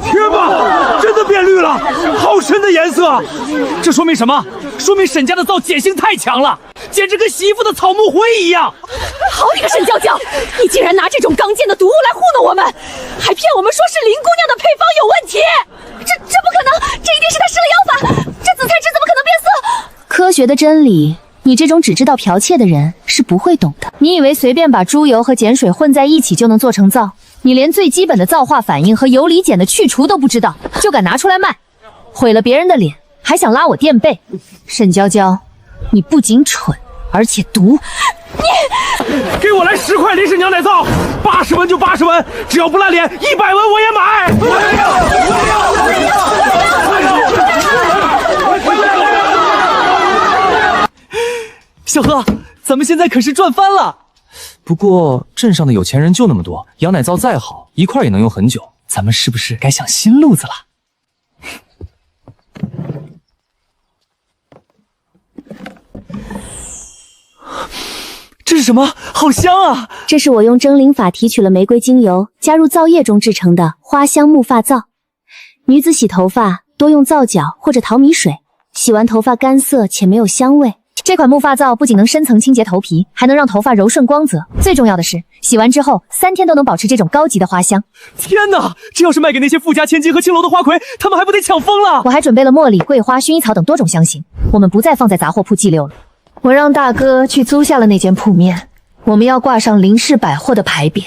[SPEAKER 3] 天哪，真的变绿了，好深的颜色！这说明什么？说明沈家的皂碱性太强了，简直跟洗衣服的草木灰一样。
[SPEAKER 8] 好你个沈娇娇，你竟然拿这种刚健的毒物来糊弄我们，还骗我们说是林姑娘的配方有问题！这不可能，这一定是她施了妖法，这紫菜汁怎么可能变色？
[SPEAKER 1] 科学的真理
[SPEAKER 2] 你这种只知道剽窃的人是不会懂的。你以为随便把猪油和碱水混在一起就能做成皂？你连最基本的皂化反应和游离碱的去除都不知道，就敢拿出来卖，毁了别人的脸，还想拉我垫背？沈娇娇，你不仅蠢，而且毒。
[SPEAKER 3] 给我来10块林氏娘奶皂，80文就80文，只要不烂脸，100文我也买。
[SPEAKER 6] 小何，咱们现在可是赚翻了。不过镇上的有钱人就那么多，羊奶皂再好，1块也能用很久。咱们是不是该想新路子了？这是什么？好香啊！
[SPEAKER 1] 这是我用蒸灵法提取了玫瑰精油，加入皂液中制成的花香木发皂。女子洗头发多用皂角或者淘米水，洗完头发干涩且没有香味。
[SPEAKER 2] 这款木发皂不仅能深层清洁头皮，还能让头发柔顺光泽。最重要的是，洗完之后3天都能保持这种高级的花香。
[SPEAKER 6] 天哪！这要是卖给那些富家千金和青楼的花魁，他们还不得抢疯了？
[SPEAKER 2] 我还准备了茉莉、桂花、薰衣草等多种香型，我们不再放在杂货铺计溜了。我让大哥去租下了那间铺面，我们要挂上林氏百货的牌匾，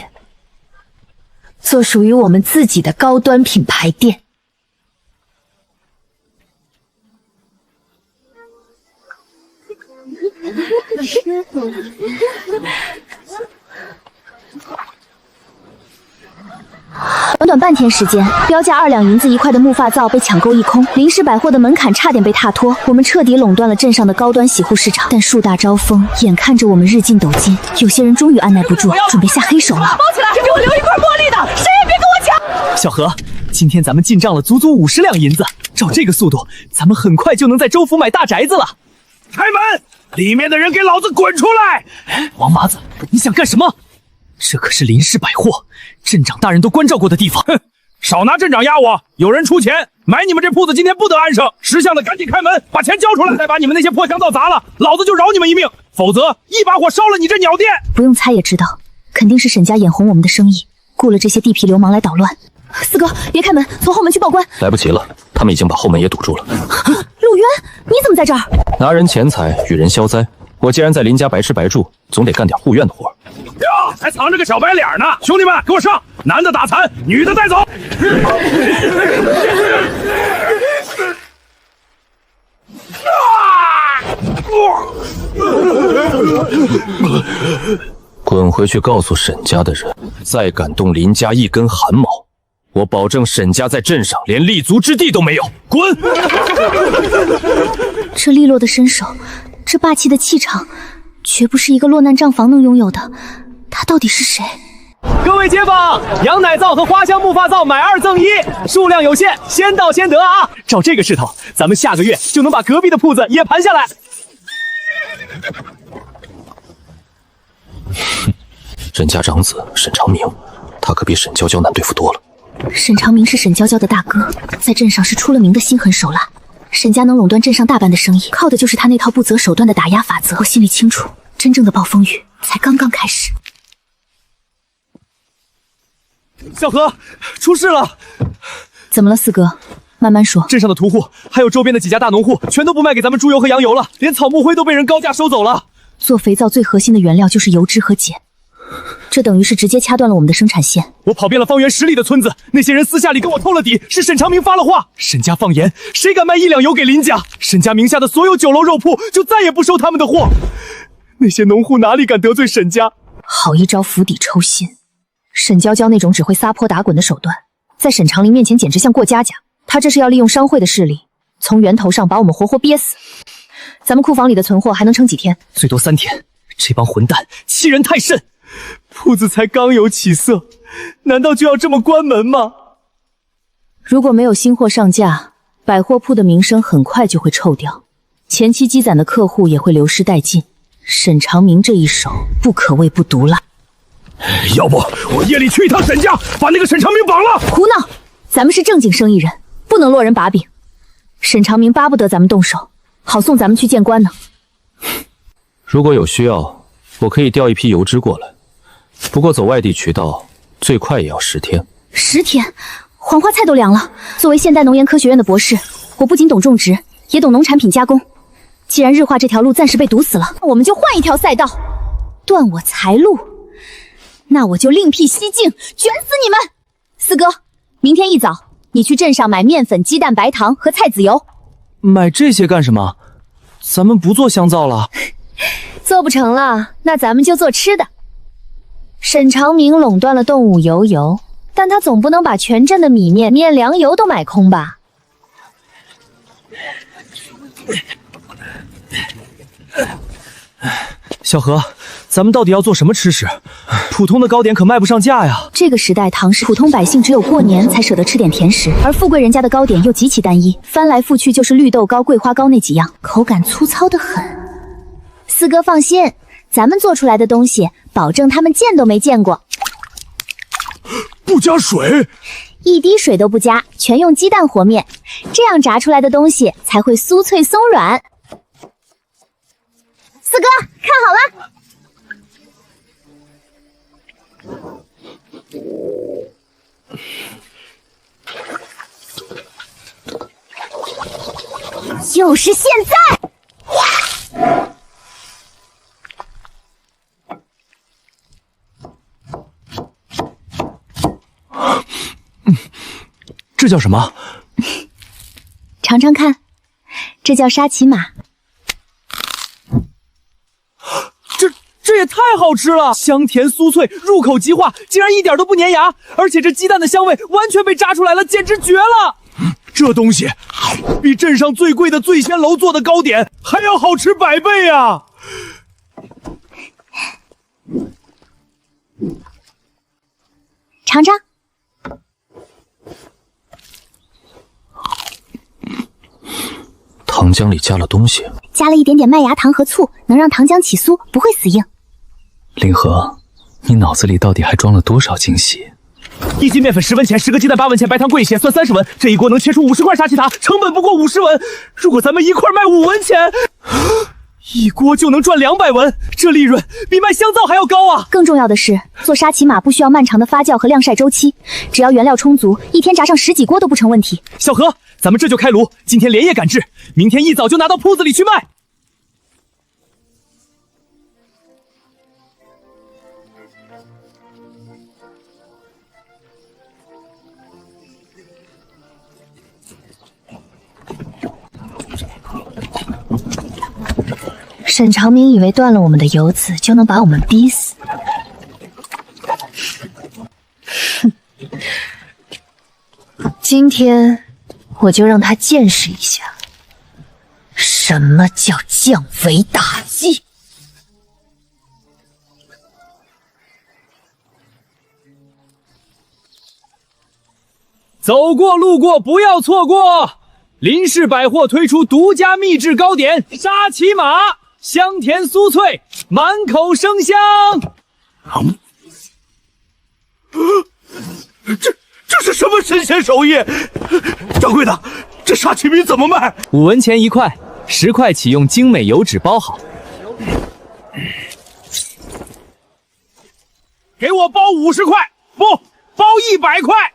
[SPEAKER 2] 做属于我们自己的高端品牌店。
[SPEAKER 1] 短短半天时间，标价2两银子1块的木发皂被抢购一空，林氏百货的门槛差点被踏脱，我们彻底垄断了镇上的高端洗护市场。但树大招风，眼看着我们日进斗金，有些人终于按耐不住，准备下黑手了。
[SPEAKER 8] 包起来，只给我留1块茉莉的，谁也别跟我抢！
[SPEAKER 6] 小何，今天咱们进账了足足50两银子，照这个速度，咱们很快就能在州府买大宅子了。
[SPEAKER 3] 开门！里面的人给老子滚出来！
[SPEAKER 6] 王麻子，你想干什么？这可是林氏百货，镇长大人都关照过的地方。
[SPEAKER 3] 哼，少拿镇长压我！有人出钱买你们这铺子，今天不得安生。识相的赶紧开门，把钱交出来，再把你们那些破香皂砸了，老子就饶你们一命，否则一把火烧了你这鸟店！
[SPEAKER 1] 不用猜也知道，肯定是沈家眼红我们的生意，雇了这些地痞流氓来捣乱。四哥，别开门，从后门去报官。
[SPEAKER 7] 来不及了，他们已经把后门也堵住了。
[SPEAKER 1] 陆渊，你怎么在这儿？
[SPEAKER 7] 拿人钱财，与人消灾。我既然在林家白吃白住，总得干点护院的活。
[SPEAKER 3] 呀，还藏着个小白脸呢！兄弟们，给我上！男的打残，女的带走。
[SPEAKER 7] 滚回去告诉沈家的人，再敢动林家一根汗毛，我保证沈家在镇上连立足之地都没有。滚！
[SPEAKER 1] 这利落的身手，这霸气的气场，绝不是一个落难账房能拥有的。他到底是谁？
[SPEAKER 6] 各位街坊，羊奶皂和花香木发皂买2赠1，数量有限，先到先得啊！照这个势头，咱们下个月就能把隔壁的铺子也盘下来。
[SPEAKER 7] 沈家长子沈长明，他可比沈娇娇难对付多了。
[SPEAKER 1] 沈长明是沈娇娇的大哥，在镇上是出了名的心狠手辣。沈家能垄断镇上大半的生意，靠的就是他那套不择手段的打压法则。我心里清楚，真正的暴风雨才刚刚开始。
[SPEAKER 6] 小何，出事了！
[SPEAKER 1] 怎么了，四哥？慢慢说。
[SPEAKER 6] 镇上的屠户还有周边的几家大农户，全都不卖给咱们猪油和羊油了，连草木灰都被人高价收走了。
[SPEAKER 1] 做肥皂最核心的原料就是油脂和碱，这等于是直接掐断了我们的生产线。
[SPEAKER 6] 我跑遍了方圆10里的村子，那些人私下里跟我透了底，是沈长明发了话，沈家放盐，谁敢卖1两油给林家，沈家名下的所有酒楼肉铺就再也不收他们的货。那些农户哪里敢得罪沈家？
[SPEAKER 2] 好一招釜底抽薪！沈娇娇那种只会撒泼打滚的手段，在沈长林面前简直像过家家。他这是要利用商会的势力，从源头上把我们活活憋死。咱们库房里的存货还能撑几天？
[SPEAKER 6] 最多3天。这帮混蛋欺人太甚，铺子才刚有起色，难道就要这么关门吗？
[SPEAKER 2] 如果没有新货上架，百货铺的名声很快就会臭掉，前期积攒的客户也会流失殆尽。沈长明这一手不可谓不毒辣。
[SPEAKER 3] 要不我夜里去一趟沈家，把那个沈长明绑了。
[SPEAKER 2] 胡闹！咱们是正经生意人，不能落人把柄。沈长明巴不得咱们动手，好送咱们去见官呢。
[SPEAKER 7] 如果有需要，我可以调一批油脂过来，不过走外地渠道，最快也要10天。
[SPEAKER 1] 10天，黄花菜都凉了。作为现代农研科学院的博士，我不仅懂种植，也懂农产品加工。既然日化这条路暂时被堵死了，我们就换一条赛道，断我财路。那我就另辟蹊径，卷死你们！四哥，明天一早你去镇上买面粉、鸡蛋、白糖和菜籽油。
[SPEAKER 6] 买这些干什么？咱们不做香皂了。
[SPEAKER 2] 做不成了，那咱们就做吃的。沈长明垄断了动物油，但他总不能把全镇的米面、面粮油都买空吧？
[SPEAKER 6] 小何，咱们到底要做什么吃食？普通的糕点可卖不上价呀。
[SPEAKER 1] 这个时代，唐氏普通百姓只有过年才舍得吃点甜食，而富贵人家的糕点又极其单一，翻来覆去就是绿豆糕、桂花糕那几样，口感粗糙得很。四哥放心，咱们做出来的东西，保证他们见都没见过。
[SPEAKER 3] 不加水，
[SPEAKER 1] 一滴水都不加，全用鸡蛋和面，这样炸出来的东西才会酥脆松软。四哥，看好了。就是现在！
[SPEAKER 6] 这叫什么？
[SPEAKER 1] 尝尝看，这叫沙琪玛。
[SPEAKER 6] 这也太好吃了，香甜酥脆，入口即化，竟然一点都不粘牙，而且这鸡蛋的香味完全被炸出来了，简直绝了！
[SPEAKER 3] 这东西比镇上最贵的醉仙楼做的糕点还要好吃100倍啊！
[SPEAKER 1] 尝尝。
[SPEAKER 7] 糖浆里加了东西，
[SPEAKER 1] 加了一点点麦芽糖和醋，能让糖浆起酥，不会死硬。
[SPEAKER 6] 林和，你脑子里到底还装了多少惊喜
[SPEAKER 3] ？1斤面粉10文钱，10个鸡蛋8文钱，白糖贵些，算30文。这一锅能切出50块沙琪塔，成本不过50文。如果咱们一块卖5文钱，一锅就能赚200文，这利润比卖香皂还要高啊！
[SPEAKER 1] 更重要的是，做沙琪玛不需要漫长的发酵和晾晒周期，只要原料充足，一天炸上10几锅都不成问题。
[SPEAKER 3] 小何，咱们这就开炉，今天连夜赶制，明天一早就拿到铺子里去卖。
[SPEAKER 2] 沈长明以为断了我们的油子就能把我们逼死，今天我就让他见识一下什么叫降维打击。
[SPEAKER 3] 走过路过不要错过，林氏百货推出独家秘制糕点沙琪玛，香甜酥脆，满口生香。这是什么神仙手艺？掌柜的，这沙琪米怎么卖
[SPEAKER 6] ？5文钱1块，10块起用精美油纸包好。
[SPEAKER 3] 给我包50块，不，包100块。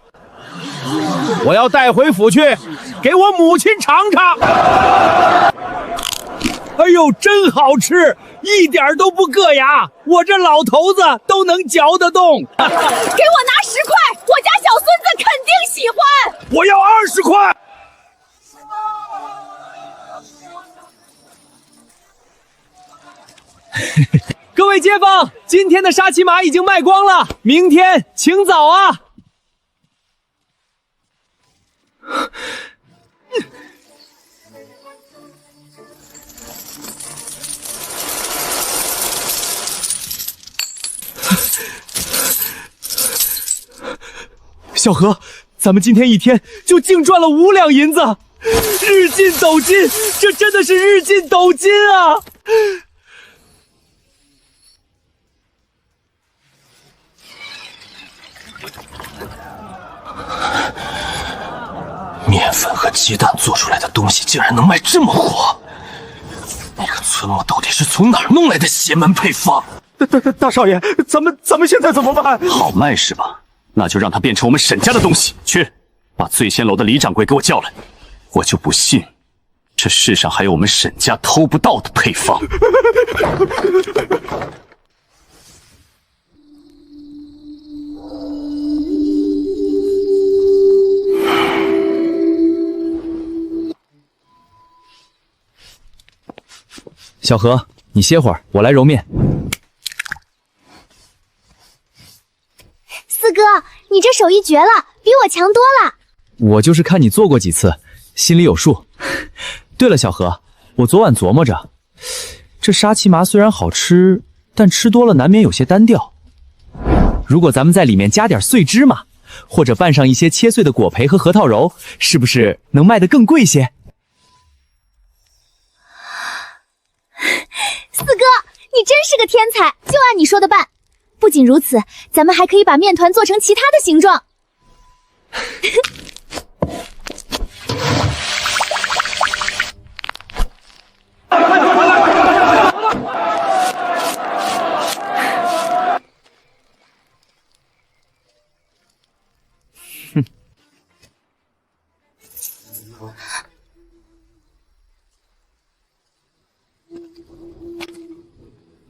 [SPEAKER 3] 我要带回府去，给我母亲尝尝。哎呦，真好吃，一点都不硌牙，我这老头子都能嚼得动。给我拿10
[SPEAKER 8] 块，我家小孙子肯定喜欢。
[SPEAKER 3] 我要20块。各位街坊，今天的沙琪玛已经卖光了，明天请早啊！小何，咱们今天一天就净赚了5两银子，日进斗金，这真的是日进斗金啊！
[SPEAKER 7] 面粉和鸡蛋做出来的东西竟然能卖这么火，那个村木到底是从哪儿弄来的邪门配方？
[SPEAKER 3] 大少爷，咱们现在怎么办？
[SPEAKER 5] 好卖是吧？那就让它变成我们沈家的东西。去，把醉仙楼的李掌柜给我叫来。我就不信，
[SPEAKER 7] 这世上还有我们沈家偷不到的配方。
[SPEAKER 6] 小何，你歇会儿，我来揉面。
[SPEAKER 1] 四哥，你这手艺绝了，比我强多了。
[SPEAKER 6] 我就是看你做过几次，心里有数。对了，小何，我昨晚琢磨着，这沙琪玛虽然好吃，但吃多了难免有些单调。如果咱们在里面加点碎芝麻，或者拌上一些切碎的果培和核桃揉，是不是能卖得更贵些？
[SPEAKER 1] 四哥，你真是个天才，就按你说的办。不仅如此，咱们还可以把面团做成其他的形状。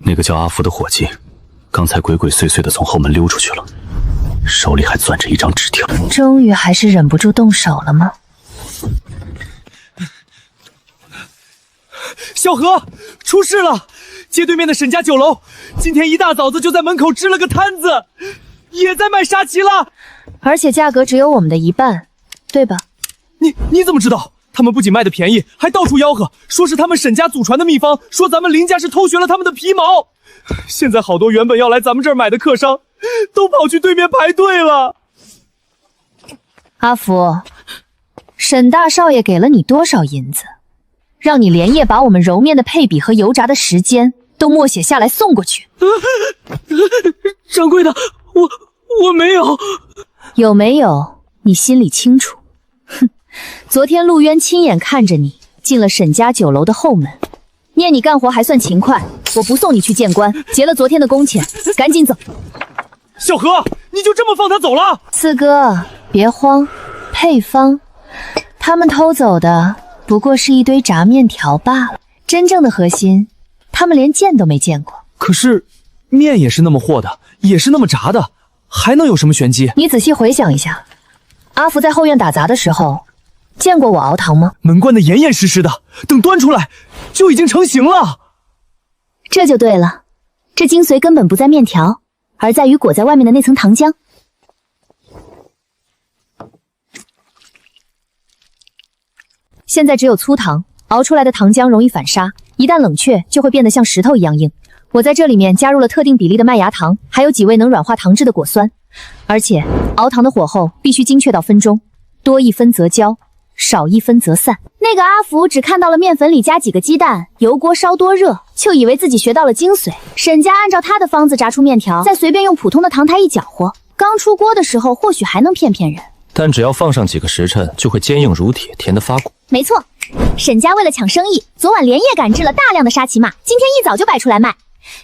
[SPEAKER 7] 那个叫阿福的伙计，刚才鬼鬼祟祟的从后门溜出去了，手里还攥着一张纸条。
[SPEAKER 2] 终于还是忍不住动手了吗？
[SPEAKER 6] 小何，出事了！街对面的沈家酒楼，今天一大早子就在门口支了个摊子，也在卖沙琪了，
[SPEAKER 2] 而且价格只有我们的一半，对吧？
[SPEAKER 6] 你怎么知道？他们不仅卖的便宜，还到处吆喝，说是他们沈家祖传的秘方，说咱们林家是偷学了他们的皮毛。现在好多原本要来咱们这儿买的客商，都跑去对面排队了。
[SPEAKER 2] 阿福，沈大少爷给了你多少银子，让你连夜把我们揉面的配比和油炸的时间都默写下来送过去？
[SPEAKER 4] 掌柜的，我没有。
[SPEAKER 2] 有没有？你心里清楚。哼，昨天陆渊亲眼看着你进了沈家酒楼的后门，念你干活还算勤快，我不送你去见官，结了昨天的工钱，赶紧走。
[SPEAKER 6] 小何，你就这么放他走了？
[SPEAKER 2] 四哥，别慌，配方，他们偷走的不过是一堆炸面条罢了，真正的核心，他们连见都没见过。
[SPEAKER 6] 可是面也是那么和的，也是那么炸的，还能有什么玄机？
[SPEAKER 2] 你仔细回想一下，阿福在后院打杂的时候，见过我熬汤吗？
[SPEAKER 6] 门关的严严实实的，等端出来就已经成型了。
[SPEAKER 1] 这就对了，这精髓根本不在面条，而在于裹在外面的那层糖浆。
[SPEAKER 2] 现在只有粗糖，熬出来的糖浆容易反沙，一旦冷却就会变得像石头一样硬。我在这里面加入了特定比例的麦芽糖，还有几味能软化糖质的果酸，而且熬糖的火候必须精确到分钟，多一分则焦，少一分则散。
[SPEAKER 1] 那个阿福只看到了面粉里加几个鸡蛋，油锅烧多热，就以为自己学到了精髓。沈家按照他的方子炸出面条，再随便用普通的糖台一搅和，刚出锅的时候或许还能骗骗人，
[SPEAKER 7] 但只要放上几个时辰，就会坚硬如铁，甜得发鼓。
[SPEAKER 1] 没错，沈家为了抢生意，昨晚连夜赶制了大量的沙琪玛，今天一早就摆出来卖。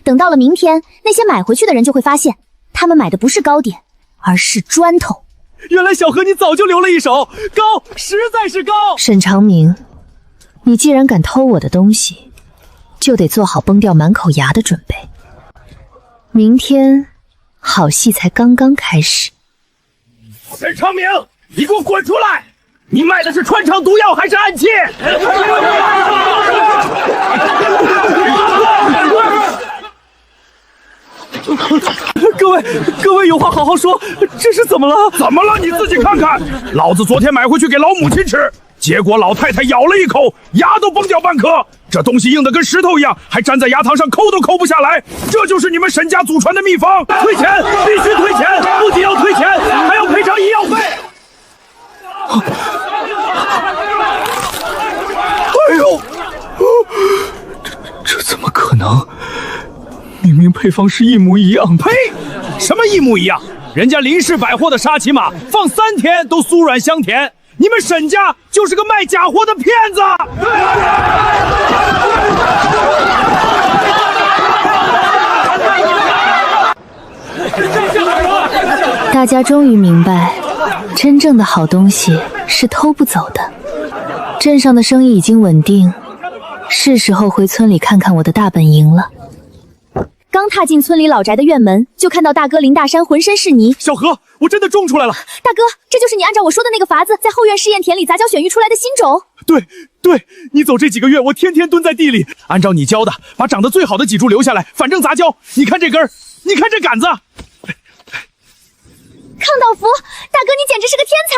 [SPEAKER 1] 等到了明天，那些买回去的人就会发现，他们买的不是糕点，而是砖头。
[SPEAKER 6] 原来小何你早就留了一手，高，实在是高。
[SPEAKER 2] 沈长明，你既然敢偷我的东西，就得做好崩掉满口牙的准备。明天好戏才刚刚开始。
[SPEAKER 3] 沈长明，你给我滚出来！你卖的是穿肠毒药还是暗器？
[SPEAKER 6] 各位有话好好说，这是怎么了？
[SPEAKER 3] 怎么了？你自己看看。老子昨天买回去给老母亲吃，结果老太太咬了一口，牙都崩掉半颗。这东西硬得跟石头一样，还粘在牙膛上，抠都抠不下来。这就是你们沈家祖传的秘方。退钱，必须退钱！不仅要退钱，还要赔偿医药费。
[SPEAKER 7] 哎呦，这怎么可能？明明配方是一模一样。
[SPEAKER 3] 呸！什么一模一样？人家林氏百货的沙琪玛放3天都酥软香甜，你们沈家就是个卖假货的骗子！
[SPEAKER 2] 大家终于明白，真正的好东西是偷不走的。镇上的生意已经稳定，是时候回村里看看我的大本营了。
[SPEAKER 1] 刚踏进村里老宅的院门，就看到大哥林大山浑身是泥。
[SPEAKER 3] 小何，我真的种出来了！
[SPEAKER 1] 大哥，这就是你按照我说的那个法子，在后院试验田里杂交选育出来的新种。
[SPEAKER 3] 对，你走这几个月，我天天蹲在地里，按照你教的，把长得最好的几株留下来，反正杂交。你看这根儿，你看这杆子。
[SPEAKER 1] 康道夫，大哥你简直是个天才！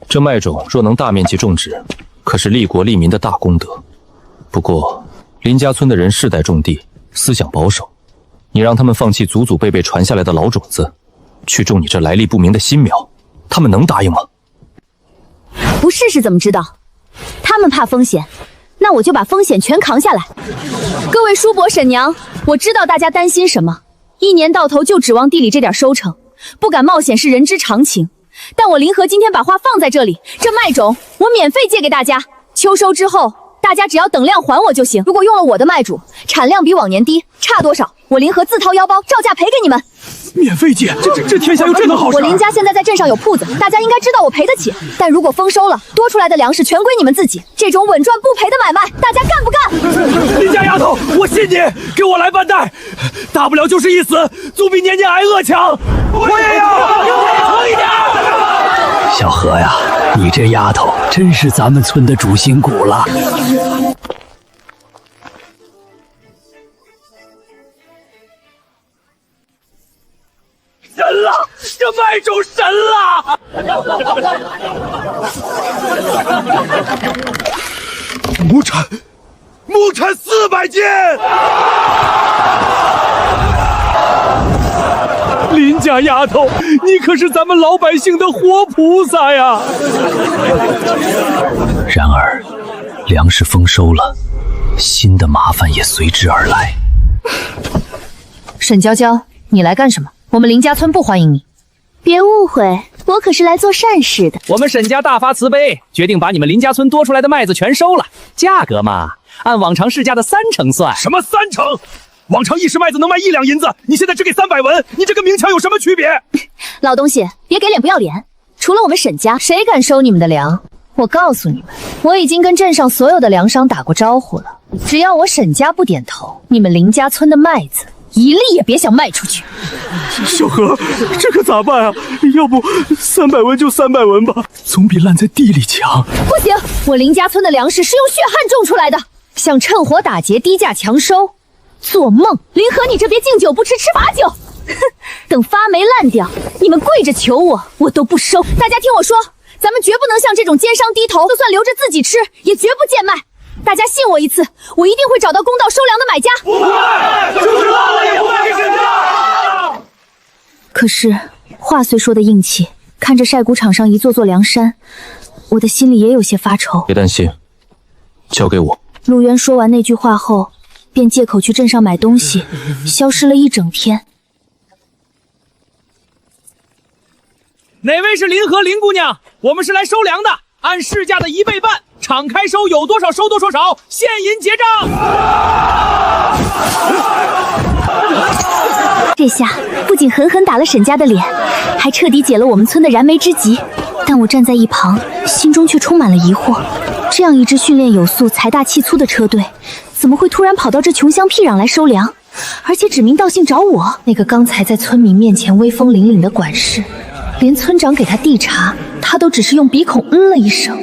[SPEAKER 7] 这麦种若能大面积种植，可是利国利民的大功德。不过，林家村的人世代种地，思想保守，你让他们放弃祖祖辈辈传下来的老种子，去种你这来历不明的新苗，他们能答应吗？
[SPEAKER 1] 不试试怎么知道？他们怕风险，那我就把风险全扛下来。各位叔伯婶娘，我知道大家担心什么，一年到头就指望地里这点收成，不敢冒险是人之常情。但我林河今天把话放在这里，这麦种我免费借给大家，秋收之后大家只要等量还我就行。如果用了我的麦种，产量比往年低，差多少我林河自掏腰包照价赔给你们。
[SPEAKER 3] 免费借，这天下有这等好事！
[SPEAKER 1] 我林家现在在镇上有铺子，大家应该知道我赔得起。但如果丰收了，多出来的粮食全归你们自己。这种稳赚不赔的买卖，大家干不干？
[SPEAKER 4] 林家丫头，我信你，给我来半袋，大不了就是一死，总比年年挨饿强。我也要，给我撑一点。
[SPEAKER 5] 小何呀，你这丫头真是咱们村的主心骨了。
[SPEAKER 4] 神了，这麦种神了！
[SPEAKER 3] 亩产400斤。林家丫头，你可是咱们老百姓的活菩萨呀！
[SPEAKER 5] 然而，粮食丰收了，新的麻烦也随之而来。
[SPEAKER 2] 沈娇娇，你来干什么？我们林家村不欢迎你。
[SPEAKER 1] 别误会，我可是来做善事的。
[SPEAKER 6] 我们沈家大发慈悲，决定把你们林家村多出来的麦子全收了。价格嘛，按往常市价的30%算。
[SPEAKER 3] 什么30%？往常1石麦子能卖1两银子，你现在只给300文，你这跟明抢有什么区别？
[SPEAKER 1] 老东西，别给脸不要脸！除了我们沈家，
[SPEAKER 2] 谁敢收你们的粮？我告诉你们，我已经跟镇上所有的粮商打过招呼了，只要我沈家不点头，你们林家村的麦子一粒也别想卖出去。
[SPEAKER 3] 小何，这可咋办啊？要不300文就300文吧，总比烂在地里强。
[SPEAKER 2] 不行，我林家村的粮食是用血汗种出来的，想趁火打劫、低价强收，做梦！林河，你这别敬酒不吃吃罚酒，哼！等发霉烂掉，你们跪着求我，我都不收。大家听我说，咱们绝不能向这种奸商低头，就算留着自己吃，也绝不贱卖。大家信我一次，我一定会找到公道收粮的买家。
[SPEAKER 4] 不会，就是烂了也不会沈家。
[SPEAKER 1] 可是话虽说的硬气，看着晒谷场上一座座梁山，我的心里也有些发愁。
[SPEAKER 7] 别担心，交给我。
[SPEAKER 1] 陆渊说完那句话后，便借口去镇上买东西，消失了一整天。
[SPEAKER 3] 哪位是林河林姑娘？我们是来收粮的，按市价的1倍半，敞开收，有多少收多少，现银结账。
[SPEAKER 1] 这下不仅狠狠打了沈家的脸，还彻底解了我们村的燃眉之急。但我站在一旁，心中却充满了疑惑：这样一支训练有素、财大气粗的车队，怎么会突然跑到这穷乡僻壤来收粮，而且指名道姓找我？那个刚才在村民面前威风凛凛的管事，连村长给他递茶，他都只是用鼻孔了一声。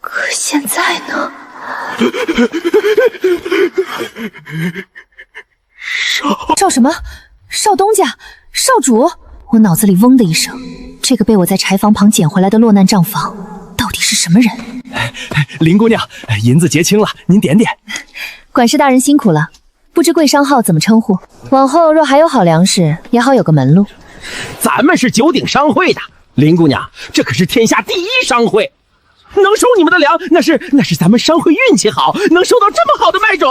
[SPEAKER 1] 可现在呢？
[SPEAKER 2] 少什么？少东家？少主？我脑子里嗡的一声，这个被我在柴房旁捡回来的落难账房，到底是什么人？
[SPEAKER 3] 林姑娘，银子结清了，您点点。
[SPEAKER 2] 管事大人辛苦了，不知贵商号怎么称呼？往后若还有好粮食，也好有个门路。
[SPEAKER 9] 咱们是九鼎商会的，林姑娘，这可是天下第一商会，能收你们的粮，那是咱们商会运气好，能收到这么好的麦种。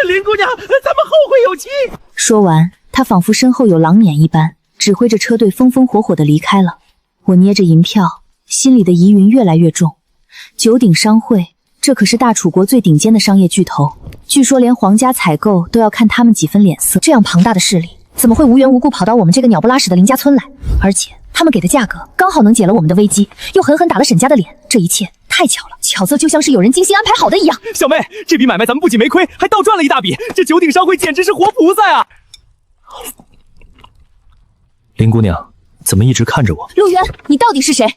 [SPEAKER 9] 林姑娘，咱们后会有期。
[SPEAKER 1] 说完，他仿佛身后有狼撵一般，指挥着车队风风火火地离开了。我捏着银票，心里的疑云越来越重。九鼎商会，这可是大楚国最顶尖的商业巨头，据说连皇家采购都要看他们几分脸色。
[SPEAKER 2] 这样庞大的势力，怎么会无缘无故跑到我们这个鸟不拉屎的林家村来？而且他们给的价格刚好能解了我们的危机，又狠狠打了沈家的脸，这一切太巧了，巧色就像是有人精心安排好的一样。
[SPEAKER 6] 小妹，这笔买卖咱们不仅没亏，还倒赚了一大笔，这九鼎商会简直是活菩萨啊！林姑娘，怎么一直看着我？
[SPEAKER 1] 陆渊，你到底是谁？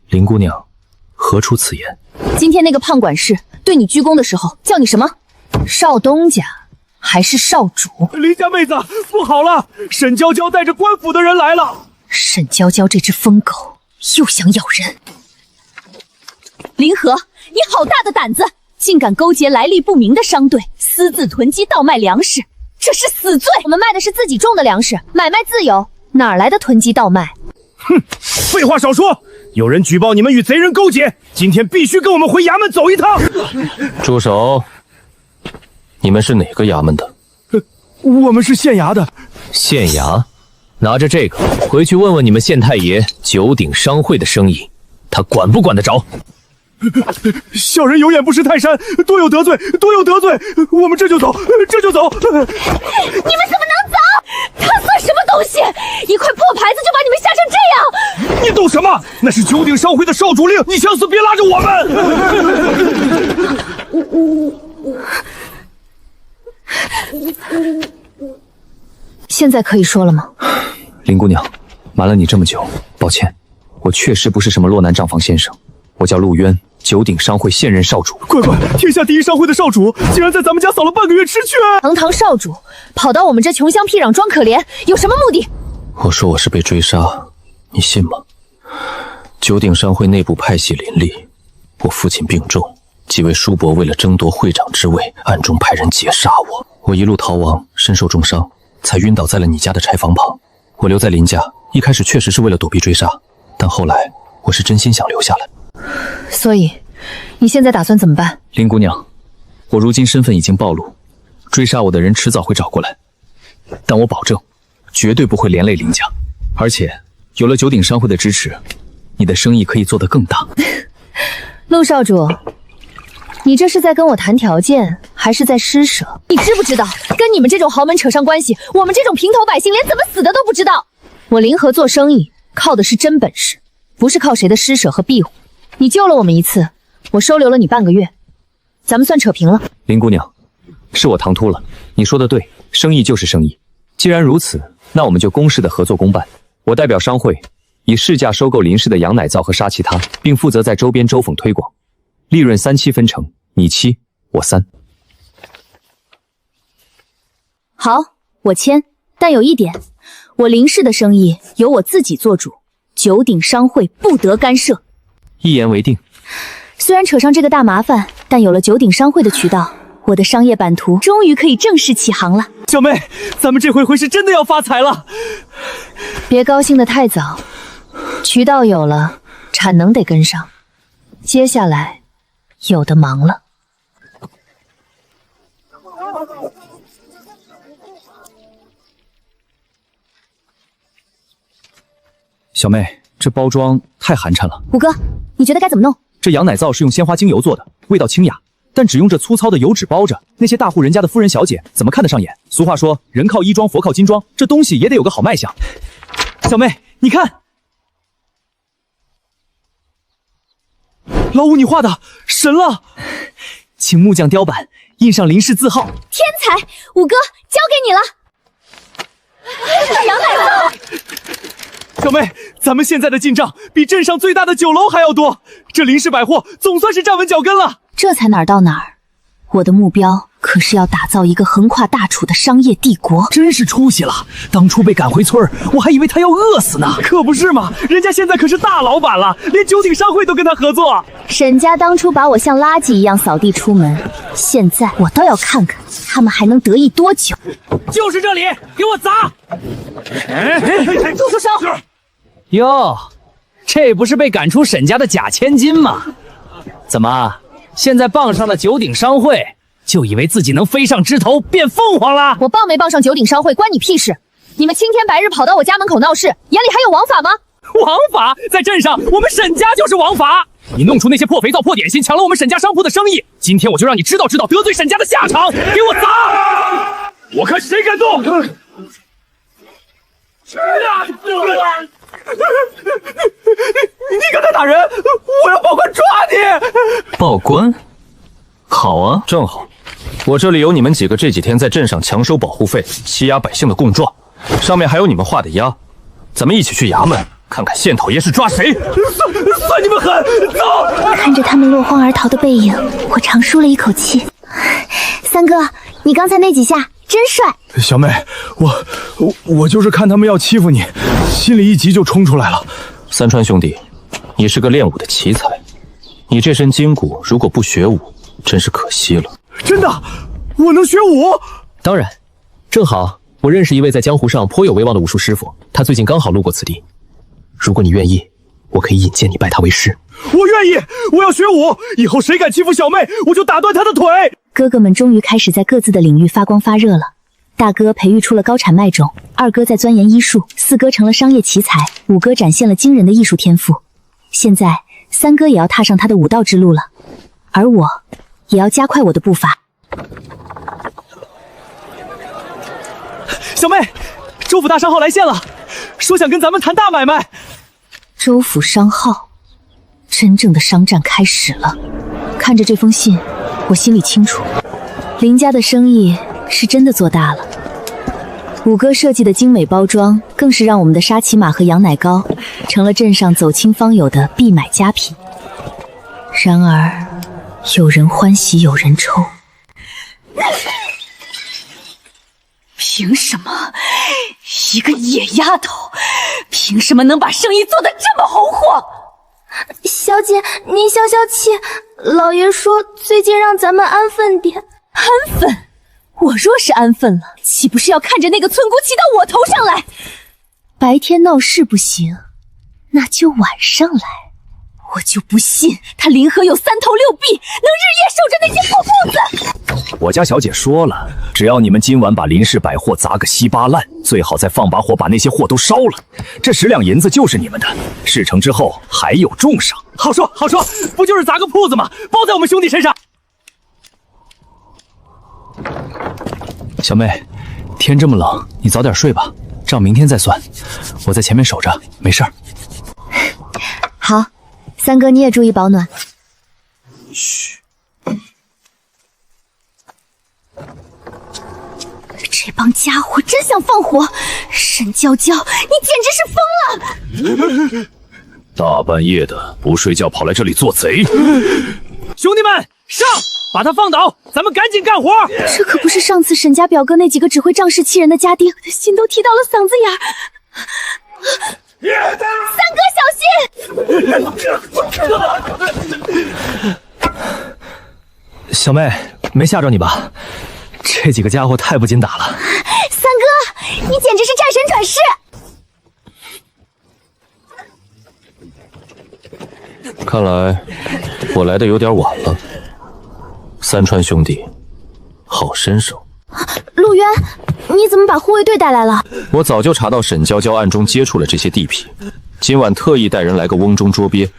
[SPEAKER 6] 林姑娘，何出此言？
[SPEAKER 1] 今天那个胖管事对你鞠躬的时候叫你什么？
[SPEAKER 2] 少东家还是少主？
[SPEAKER 3] 林家妹子，不好了，沈娇娇带着官府的人来了。
[SPEAKER 2] 沈娇娇这只疯狗又想咬人。
[SPEAKER 1] 林和，你好大的胆子，竟敢勾结来历不明的商队，私自囤积倒卖粮食，这是死罪！
[SPEAKER 2] 我们卖的是自己种的粮食，买卖自由，哪来的囤积倒卖？
[SPEAKER 3] 哼，废话少说，有人举报你们与贼人勾结，今天必须跟我们回衙门走一趟。
[SPEAKER 7] 住手！你们是哪个衙门的？
[SPEAKER 3] 我们是县衙的。
[SPEAKER 6] 县衙？拿着这个回去问问你们县太爷九鼎商会的生意，他管不管得着？
[SPEAKER 3] 小人有眼不识泰山，多有得罪，多有得罪。我们这就走，这就走。
[SPEAKER 1] 你们怎么能走？他算什么东西？一块破牌子就把你们吓成这样！
[SPEAKER 3] 你懂什么？那是九鼎商会的少主令，你想死别拉着我
[SPEAKER 2] 们！现在可以说了吗？
[SPEAKER 6] 林姑娘，瞒了你这么久，抱歉，我确实不是什么落难账房先生，我叫陆渊，九鼎商会现任少主。
[SPEAKER 3] 乖乖，天下第一商会的少主，竟然在咱们家扫了半个月吃去！
[SPEAKER 2] 堂堂少主跑到我们这穷乡僻壤装可怜，有什么目的？
[SPEAKER 7] 我说我是被追杀，你信吗？九鼎商会内部派系林立，我父亲病重，几位叔伯为了争夺会长之位，暗中派人劫杀我。我一路逃亡，身受重伤，才晕倒在了你家的柴房旁。我留在林家，一开始确实是为了躲避追杀，但后来我是真心想留下来。
[SPEAKER 2] 所以，你现在打算怎么办？
[SPEAKER 6] 林姑娘，我如今身份已经暴露，追杀我的人迟早会找过来，但我保证，绝对不会连累林家。而且，有了九鼎商会的支持，你的生意可以做得更大。
[SPEAKER 2] 陆少主，你这是在跟我谈条件，还是在施舍？你知不知道，跟你们这种豪门扯上关系，我们这种平头百姓连怎么死的都不知道。我林和做生意，靠的是真本事，不是靠谁的施舍和庇护。你救了我们一次，我收留了你半个月，咱们算扯平了。
[SPEAKER 6] 林姑娘，是我唐突了，你说的对，生意就是生意。既然如此，那我们就公事的合作公办。我代表商会，以市价收购林氏的羊奶皂和沙其他，并负责在周边州府推广，利润3/7分成，你7，我3。
[SPEAKER 1] 好，我签。但有一点，我林氏的生意由我自己做主，九鼎商会不得干涉。
[SPEAKER 6] 一言为定。
[SPEAKER 1] 虽然扯上这个大麻烦，但有了九鼎商会的渠道，我的商业版图终于可以正式起航了。
[SPEAKER 3] 小妹，咱们这回是真的要发财了。
[SPEAKER 2] 别高兴得太早，渠道有了，产能得跟上，接下来有的忙了。
[SPEAKER 6] 小妹，这包装太寒碜了。
[SPEAKER 1] 五哥，你觉得该怎么弄？
[SPEAKER 6] 这羊奶皂是用鲜花精油做的，味道清雅，但只用这粗糙的油纸包着，那些大户人家的夫人小姐怎么看得上眼？俗话说，人靠衣装，佛靠金装，这东西也得有个好卖相。小妹，你看，老五你画的神了，请木匠雕版，印上林氏字号。
[SPEAKER 1] 天才，五哥，交给你了。羊奶皂。
[SPEAKER 3] 小妹，咱们现在的进账比镇上最大的酒楼还要多，这林氏百货总算是站稳脚跟了。
[SPEAKER 1] 这才哪儿到哪儿，我的目标可是要打造一个横跨大楚的商业帝国。
[SPEAKER 6] 真是出息了，当初被赶回村我还以为他要饿死呢。
[SPEAKER 3] 可不是嘛，人家现在可是大老板了，连九鼎商会都跟他合作。
[SPEAKER 1] 沈家当初把我像垃圾一样扫地出门，现在我倒要看看他们还能得意多久。
[SPEAKER 3] 就是这里，给我砸！
[SPEAKER 1] 住手！
[SPEAKER 6] 哟，这不是被赶出沈家的假千金吗？怎么，现在傍上了九鼎商会，就以为自己能飞上枝头变凤凰了？
[SPEAKER 2] 我傍没傍上九鼎商会关你屁事！你们青天白日跑到我家门口闹事，眼里还有王法吗？
[SPEAKER 3] 王法在镇上，我们沈家就是王法。你弄出那些破肥皂、破点心，抢了我们沈家商铺的生意，今天我就让你知道得罪沈家的下场！给我砸！我看谁敢动！
[SPEAKER 9] 你刚才打人，我要报官抓你！
[SPEAKER 7] 报官？好啊，正好，我这里有你们几个这几天在镇上强收保护费、欺压百姓的供状，上面还有你们画的押，咱们一起去衙门看看县讨爷是抓谁。
[SPEAKER 9] 算你们狠！走！
[SPEAKER 1] 看着他们落荒而逃的背影，我长舒了一口气。三哥，你刚才那几下真帅。
[SPEAKER 3] 小妹，我就是看他们要欺负你，心里一急就冲出来了。
[SPEAKER 7] 三川兄弟，你是个练武的奇才，你这身筋骨如果不学武，真是可惜了。
[SPEAKER 3] 真的，我能学武？
[SPEAKER 6] 当然，正好我认识一位在江湖上颇有威望的武术师傅，他最近刚好路过此地。如果你愿意，我可以引荐你拜他为师。
[SPEAKER 3] 我愿意，我要学武，以后谁敢欺负小妹，我就打断他的腿。
[SPEAKER 1] 哥哥们终于开始在各自的领域发光发热了。大哥培育出了高产麦种，二哥在钻研医术，四哥成了商业奇才，五哥展现了惊人的艺术天赋。现在三哥也要踏上他的武道之路了，而我也要加快我的步伐。
[SPEAKER 3] 小妹，州府大商号来线了，说想跟咱们谈大买卖。
[SPEAKER 1] 州府商号，真正的商战开始了。看着这封信，我心里清楚，林家的生意是真的做大了。五哥设计的精美包装，更是让我们的沙琪玛和羊奶糕成了镇上走亲访友的必买佳品。然而，有人欢喜有人愁。
[SPEAKER 8] 凭什么？一个野丫头，凭什么能把生意做得这么红火？
[SPEAKER 10] 小姐，您消消气，老爷说最近让咱们安分点。
[SPEAKER 8] 安分？我若是安分了，岂不是要看着那个村姑骑到我头上来？
[SPEAKER 1] 白天闹事不行，那就晚上来。
[SPEAKER 8] 我就不信他林河有3头6臂，能日夜守着那些破铺子。
[SPEAKER 5] 我家小姐说了，只要你们今晚把林氏百货砸个稀巴烂，最好再放把火把那些货都烧了。这10两银子就是你们的，事成之后还有重赏。
[SPEAKER 3] 好说好说，不就是砸个铺子吗？包在我们兄弟身上。
[SPEAKER 6] 小妹，天这么冷，你早点睡吧，账明天再算。我在前面守着，没事儿。
[SPEAKER 1] 好，三哥你也注意保暖。
[SPEAKER 3] 嘘。
[SPEAKER 1] 这帮家伙真想放火！沈娇娇，你简直是疯了！
[SPEAKER 5] 大半夜的不睡觉跑来这里做贼！
[SPEAKER 3] 兄弟们，上！把他放倒，咱们赶紧干活。
[SPEAKER 1] 这可不是上次沈家表哥那几个只会仗势欺人的家丁，心都提到了嗓子眼儿。三哥小心！
[SPEAKER 6] 小妹，没吓着你吧？这几个家伙太不经打了。
[SPEAKER 1] 三哥，你简直是战神转世！
[SPEAKER 7] 看来我来的有点晚了。三川兄弟，好身手。
[SPEAKER 1] 陆渊，你怎么把护卫队带来了？
[SPEAKER 7] 我早就查到沈娇娇暗中接触了这些地痞，今晚特意带人来个瓮中捉鳖，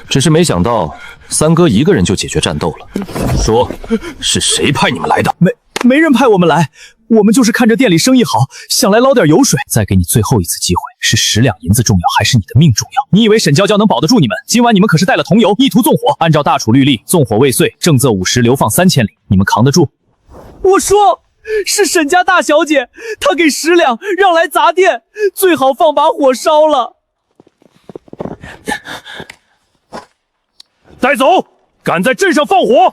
[SPEAKER 7] 只是没想到三哥一个人就解决战斗了。说是谁派你们来的？
[SPEAKER 3] 没人派我们来，我们就是看着店里生意好，想来捞点油水。
[SPEAKER 6] 再给你最后一次机会，是10两银子重要，还是你的命重要？
[SPEAKER 3] 你以为沈娇娇能保得住你们？今晚你们可是带了桐油，意图纵火。按照大楚律例，纵火未遂，正则50，流放3000里。你们扛得住？我说是沈家大小姐，她给10两让来砸店，最好放把火烧了。带走！敢在镇上放火！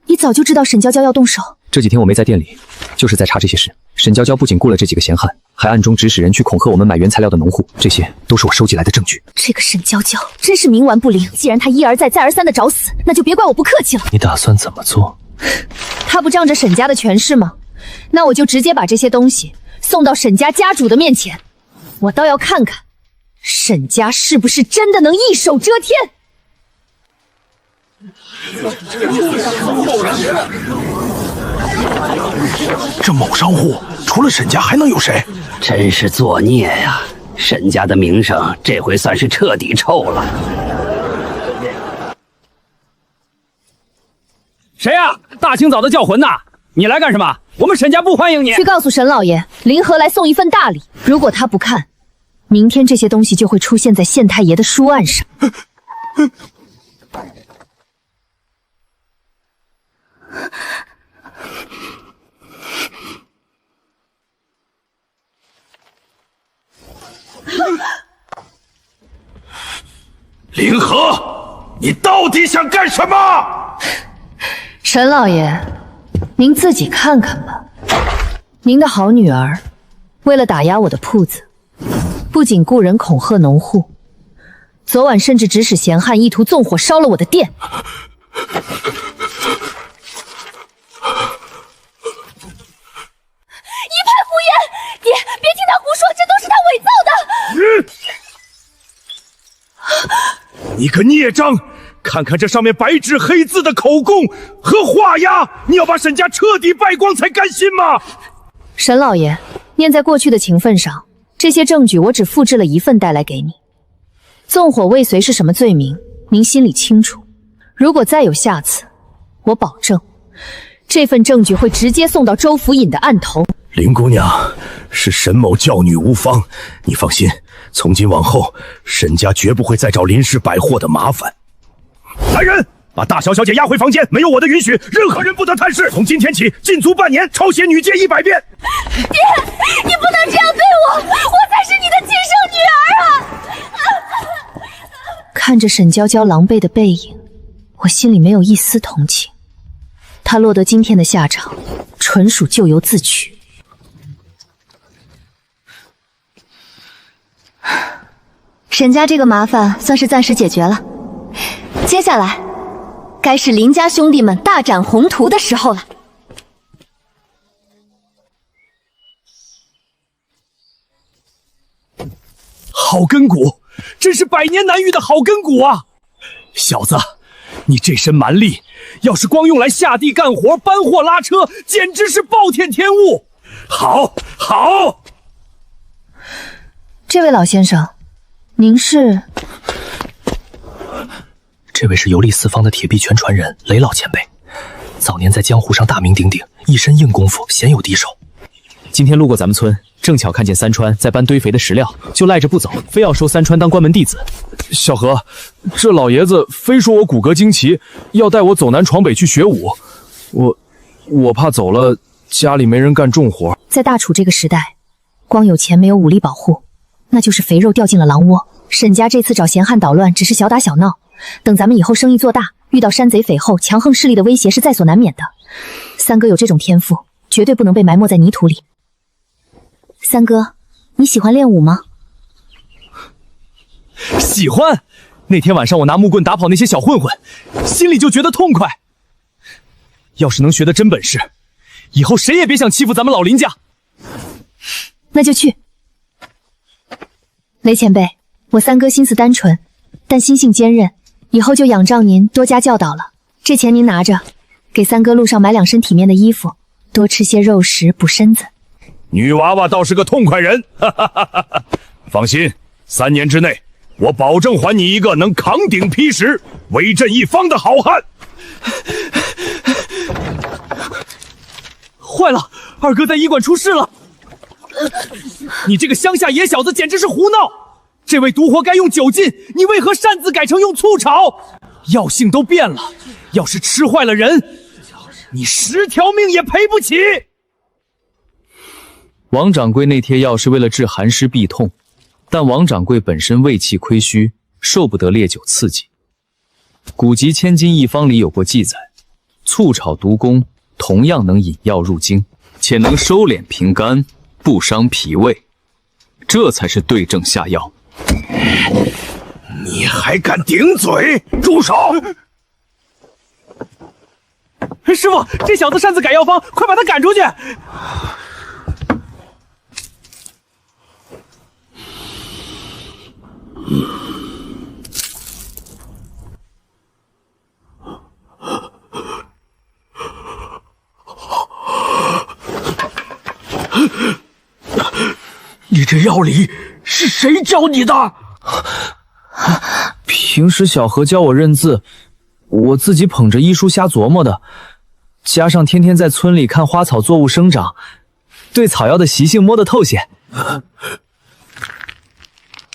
[SPEAKER 1] 你早就知道沈娇娇要动手。
[SPEAKER 6] 这几天我没在店里，就是在查这些事。沈娇娇不仅雇了这几个闲汉，还暗中指使人去恐吓我们买原材料的农户，这些都是我收集来的证据。
[SPEAKER 1] 这个沈娇娇真是冥顽不灵，既然她一而再再而三的找死，那就别怪我不客气了。
[SPEAKER 6] 你打算怎么做？
[SPEAKER 2] 他不仗着沈家的权势吗？那我就直接把这些东西送到沈家家主的面前，我倒要看看沈家是不是真的能一手遮天。
[SPEAKER 3] 这某商户除了沈家还能有谁？
[SPEAKER 11] 真是作孽呀！沈家的名声这回算是彻底臭了。
[SPEAKER 3] 谁呀？大清早的叫魂呐！你来干什么？我们沈家不欢迎你。
[SPEAKER 2] 去告诉沈老爷，林和来送一份大礼。如果他不看，明天这些东西就会出现在县太爷的书案上。
[SPEAKER 3] 林和，你到底想干什么？
[SPEAKER 2] 沈老爷，您自己看看吧。您的好女儿，为了打压我的铺子，不仅雇人恐吓农户，昨晚甚至指使闲汉意图纵火烧了我的店。
[SPEAKER 10] 一派胡言！爹，别听他胡说，这都是他伪造
[SPEAKER 3] 的。你个孽障！看看这上面白纸黑字的口供和画押，你要把沈家彻底败光才甘心吗？
[SPEAKER 2] 沈老爷，念在过去的情分上，这些证据我只复制了一份带来给你。纵火未遂是什么罪名，您心里清楚。如果再有下次，我保证，这份证据会直接送到周府尹的案头。
[SPEAKER 3] 林姑娘，是沈某教女无方，你放心，从今往后，沈家绝不会再找林氏百货的麻烦。来人，把大小小姐押回房间，没有我的允许，任何人不得探视。从今天起，禁足半年，抄写女诫100遍。
[SPEAKER 10] 爹，你不能这样对我，我才是你的亲生女儿啊！
[SPEAKER 2] 看着沈娇娇狼狈的背影，我心里没有一丝同情。她落得今天的下场，纯属咎由自取。
[SPEAKER 1] 沈家这个麻烦算是暂时解决了，接下来该是林家兄弟们大展宏图的时候了。
[SPEAKER 3] 好根骨，真是百年难遇的好根骨啊！小子，你这身蛮力，要是光用来下地干活、搬货拉车，简直是暴殄天物。好，好。
[SPEAKER 2] 这位老先生，您是？
[SPEAKER 7] 这位是游历四方的铁臂拳传人雷老前辈，早年在江湖上大名鼎鼎，一身硬功夫，鲜有敌手。
[SPEAKER 6] 今天路过咱们村，正巧看见三川在搬堆肥的石料，就赖着不走，非要收三川当关门弟子。
[SPEAKER 3] 小何，这老爷子非说我骨骼惊奇，要带我走南闯北去学武。我怕走了，家里没人干重活。
[SPEAKER 2] 在大楚这个时代，光有钱没有武力保护，那就是肥肉掉进了狼窝。沈家这次找闲汉捣乱，只是小打小闹。等咱们以后生意做大，遇到山贼匪后强横势力的威胁是在所难免的。三哥有这种天赋，绝对不能被埋没在泥土里。三哥，你喜欢练武吗？
[SPEAKER 6] 喜欢。那天晚上我拿木棍打跑那些小混混，心里就觉得痛快。要是能学得真本事，以后谁也别想欺负咱们老林家。
[SPEAKER 2] 那就去。雷前辈，我三哥心思单纯，但心性坚韧，以后就仰仗您多加教导了。这钱您拿着，给三哥路上买2身体面的衣服，多吃些肉食补身子。
[SPEAKER 3] 女娃娃倒是个痛快人，哈哈哈哈！放心，3年之内，我保证还你一个能扛鼎劈石、威震一方的好汉。
[SPEAKER 6] 坏了，二哥在医馆出事了！你这个乡下野小子简直是胡闹！这味毒活该用酒浸，你为何擅自改成用醋炒？药性都变了，要是吃坏了人，你10条命也赔不起。
[SPEAKER 7] 王掌柜那贴药是为了治寒湿痹痛，但王掌柜本身胃气亏虚，受不得烈酒刺激。古籍《千金一方》里有过记载，醋炒毒功同样能引药入经，且能收敛平肝，不伤脾胃，这才是对症下药。
[SPEAKER 3] 你还敢顶嘴？住手！
[SPEAKER 6] 师傅，这小子擅自改药方，快把他赶出去！
[SPEAKER 9] 你这药理是谁教你的？
[SPEAKER 6] 平时小何教我认字，我自己捧着医书瞎琢磨的。加上天天在村里看花草作物生长，对草药的习性摸得透些。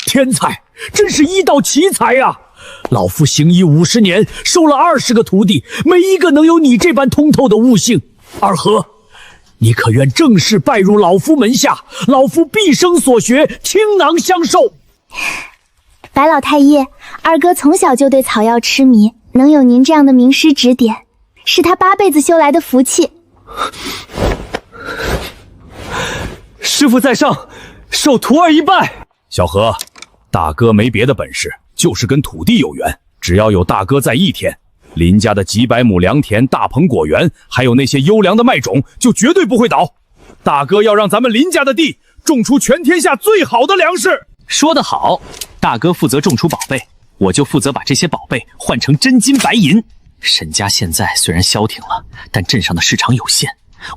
[SPEAKER 3] 天才，真是一道奇才呀！老夫行医50年，收了20个徒弟，没一个能有你这般通透的悟性。二和，你可愿正式拜入老夫门下？老夫毕生所学，倾囊相授。
[SPEAKER 10] 白老太爷，二哥从小就对草药痴迷，能有您这样的名师指点，是他8辈子修来的福气。
[SPEAKER 6] 师傅在上，受徒儿一拜。
[SPEAKER 3] 小何，大哥没别的本事，就是跟土地有缘。只要有大哥在一天，林家的几百亩良田、大棚果园，还有那些优良的麦种，就绝对不会倒。大哥要让咱们林家的地种出全天下最好的粮食。
[SPEAKER 6] 说得好，大哥负责种出宝贝，我就负责把这些宝贝换成真金白银。沈家现在虽然消停了，但镇上的市场有限。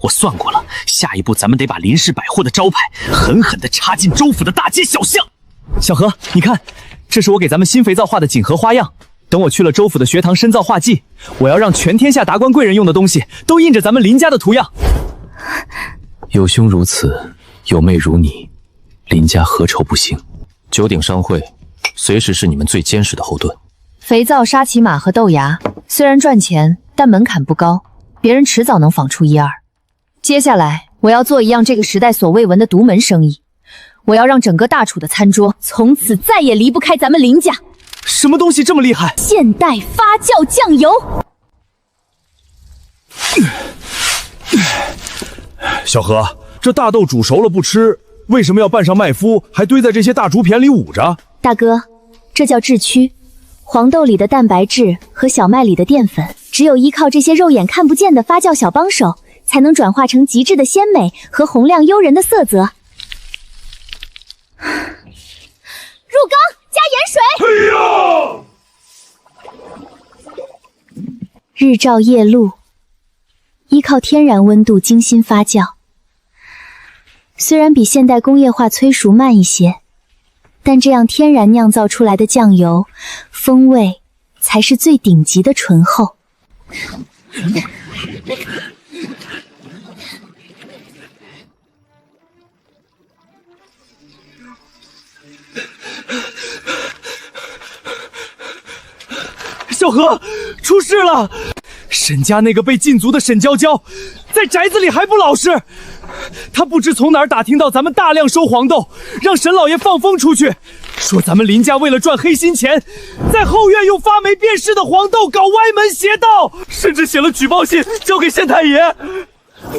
[SPEAKER 6] 我算过了，下一步咱们得把林氏百货的招牌狠狠地插进州府的大街小巷。小何，你看，这是我给咱们新肥皂画的锦盒花样。等我去了州府的学堂深造画技，我要让全天下达官贵人用的东西都印着咱们林家的图样。
[SPEAKER 7] 有兄如此，有妹如你，林家何愁不兴？九鼎商会随时是你们最坚实的后盾。
[SPEAKER 2] 肥皂、沙琪玛和豆芽虽然赚钱，但门槛不高，别人迟早能仿出一二。接下来我要做一样这个时代所未闻的独门生意，我要让整个大楚的餐桌从此再也离不开咱们林家。
[SPEAKER 6] 什么东西这么厉害？
[SPEAKER 1] 现代发酵酱油。
[SPEAKER 3] 小何，这大豆煮熟了不吃，为什么要拌上麦麸，还堆在这些大竹片里捂着？
[SPEAKER 1] 大哥，这叫制曲。黄豆里的蛋白质和小麦里的淀粉，只有依靠这些肉眼看不见的发酵小帮手，才能转化成极致的鲜美和洪亮诱人的色泽。入缸加盐水。日照夜露，依靠天然温度精心发酵。虽然比现代工业化催熟慢一些，但这样天然酿造出来的酱油，风味才是最顶级的醇厚。
[SPEAKER 6] 小何，出事了！沈家那个被禁足的沈娇娇，在宅子里还不老实。他不知从哪儿打听到咱们大量收黄豆，让沈老爷放风出去，说咱们林家为了赚黑心钱，在后院用发霉变质的黄豆搞歪门邪道，甚至写了举报信交给县太爷，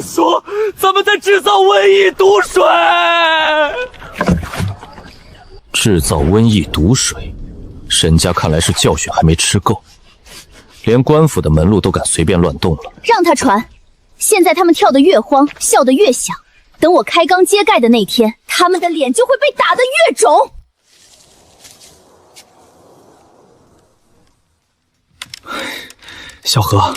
[SPEAKER 6] 说咱们在制造瘟疫毒水。
[SPEAKER 7] 制造瘟疫毒水，沈家看来是教训还没吃够，连官府的门路都敢随便乱动了。
[SPEAKER 1] 让他传，现在他们跳得越慌，笑得越响。等我开缸揭盖的那天，他们的脸就会被打得越肿。
[SPEAKER 6] 小何，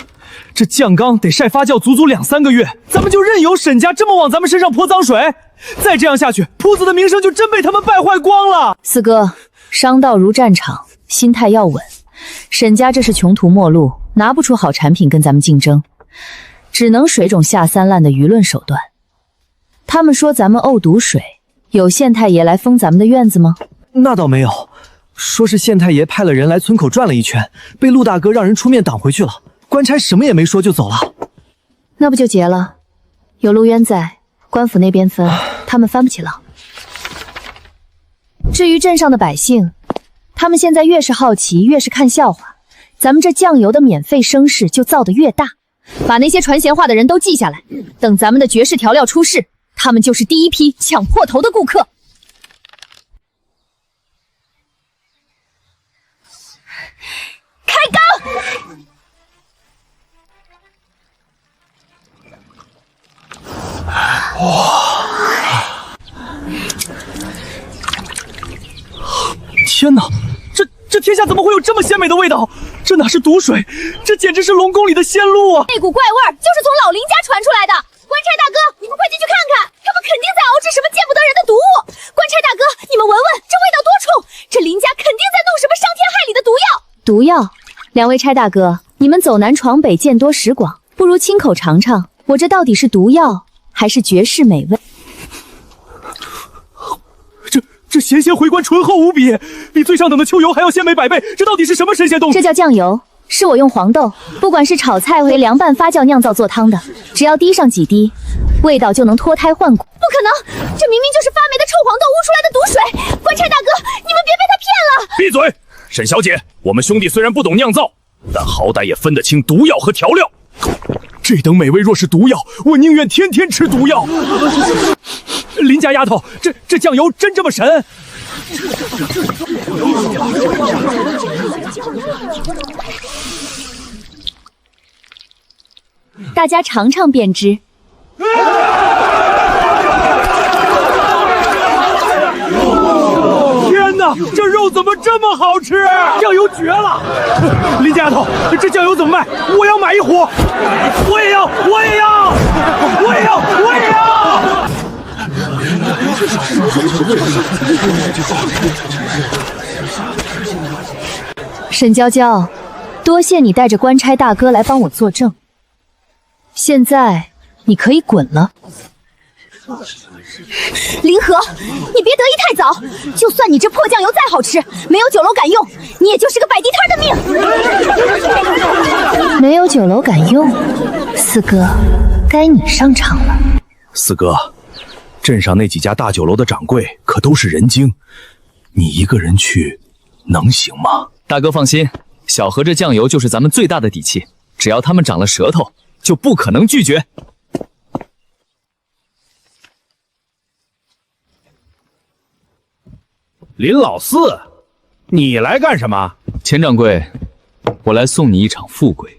[SPEAKER 6] 这酱缸得晒发酵足足2、3个月，咱们就任由沈家这么往咱们身上泼脏水？再这样下去，铺子的名声就真被他们败坏光了。
[SPEAKER 2] 四哥，商道如战场，心态要稳。沈家这是穷途末路，拿不出好产品跟咱们竞争，只能水肿下三滥的舆论手段。他们说咱们沤毒水，有县太爷来封咱们的院子吗？
[SPEAKER 6] 那倒没有，说是县太爷派了人来村口转了一圈，被陆大哥让人出面挡回去了。官差什么也没说就走了。
[SPEAKER 2] 那不就结了？有陆渊在，官府那边分，他们翻不起浪。至于镇上的百姓，他们现在越是好奇，越是看笑话，咱们这酱油的免费声势就造得越大。把那些传闲话的人都记下来，等咱们的绝世调料出世，他们就是第一批抢破头的顾客。
[SPEAKER 1] 开缸！
[SPEAKER 6] 天哪，这天下怎么会有这么鲜美的味道？这哪是毒水，这简直是龙宫里的仙露啊！
[SPEAKER 1] 那股怪味就是从老林家传出来的。官差大哥，你们快进去看看，他们肯定在熬制什么见不得人的毒物。官差大哥，你们闻闻，这味道多冲！这林家肯定在弄什么伤天害理的毒药。
[SPEAKER 2] 毒药？两位差大哥，你们走南闯北，见多识广，
[SPEAKER 1] 不如亲口尝尝，我这到底是毒药还是绝世美味？
[SPEAKER 3] 这咸咸回甘，醇厚无比，比最上等的秋油还要鲜美百倍。这到底是什么神仙东西？
[SPEAKER 1] 这叫酱油，是我用黄豆，不管是炒菜为凉拌、发酵、酿造、做汤的，只要滴上几滴，味道就能脱胎换骨。
[SPEAKER 2] 不可能，这明明就是发霉的臭黄豆污出来的毒水！官差大哥，你们别被他骗了！
[SPEAKER 3] 闭嘴，沈小姐，我们兄弟虽然不懂酿造，但好歹也分得清毒药和调料。这等美味若是毒药，我宁愿天天吃毒药。林家丫头，这酱油真这么神？
[SPEAKER 1] 大家尝尝便知。
[SPEAKER 3] 天哪，这肉怎么这么好吃？酱油绝了！林家丫头，这酱油怎么卖？我要买一壶！我也要！我也要！我也要！我也要！
[SPEAKER 1] 沈娇娇，多谢你带着官差大哥来帮我作证。现在你可以滚了。
[SPEAKER 2] 林和，你别得意太早。就算你这破酱油再好吃，没有酒楼敢用，你也就是个摆地摊的
[SPEAKER 1] 命。没有酒楼敢用，四哥，该你上场了。
[SPEAKER 3] 四哥，镇上那几家大酒楼的掌柜可都是人精，你一个人去能行吗？
[SPEAKER 6] 大哥放心，小何这酱油就是咱们最大的底气，只要他们长了舌头，就不可能拒绝。
[SPEAKER 3] 林老四，你来干什么？
[SPEAKER 6] 钱掌柜，我来送你一场富贵。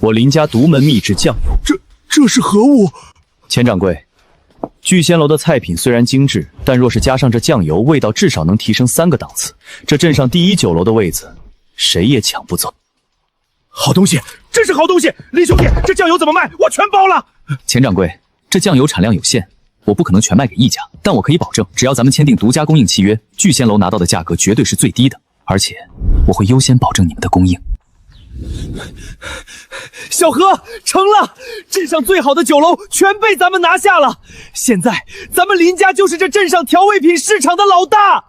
[SPEAKER 6] 我林家独门秘制酱油，
[SPEAKER 3] 这是何物？
[SPEAKER 6] 钱掌柜，聚仙楼的菜品虽然精致，但若是加上这酱油，味道至少能提升3个档次。这镇上第1酒楼的位子，谁也抢不走。
[SPEAKER 3] 好东西，真是好东西！林兄弟，这酱油怎么卖？我全包了。
[SPEAKER 6] 钱掌柜，这酱油产量有限，我不可能全卖给一家，但我可以保证，只要咱们签订独家供应契约，聚仙楼拿到的价格绝对是最低的，而且我会优先保证你们的供应。
[SPEAKER 3] 小何，成了！镇上最好的酒楼全被咱们拿下了，现在咱们林家就是这镇上调味品市场的老大。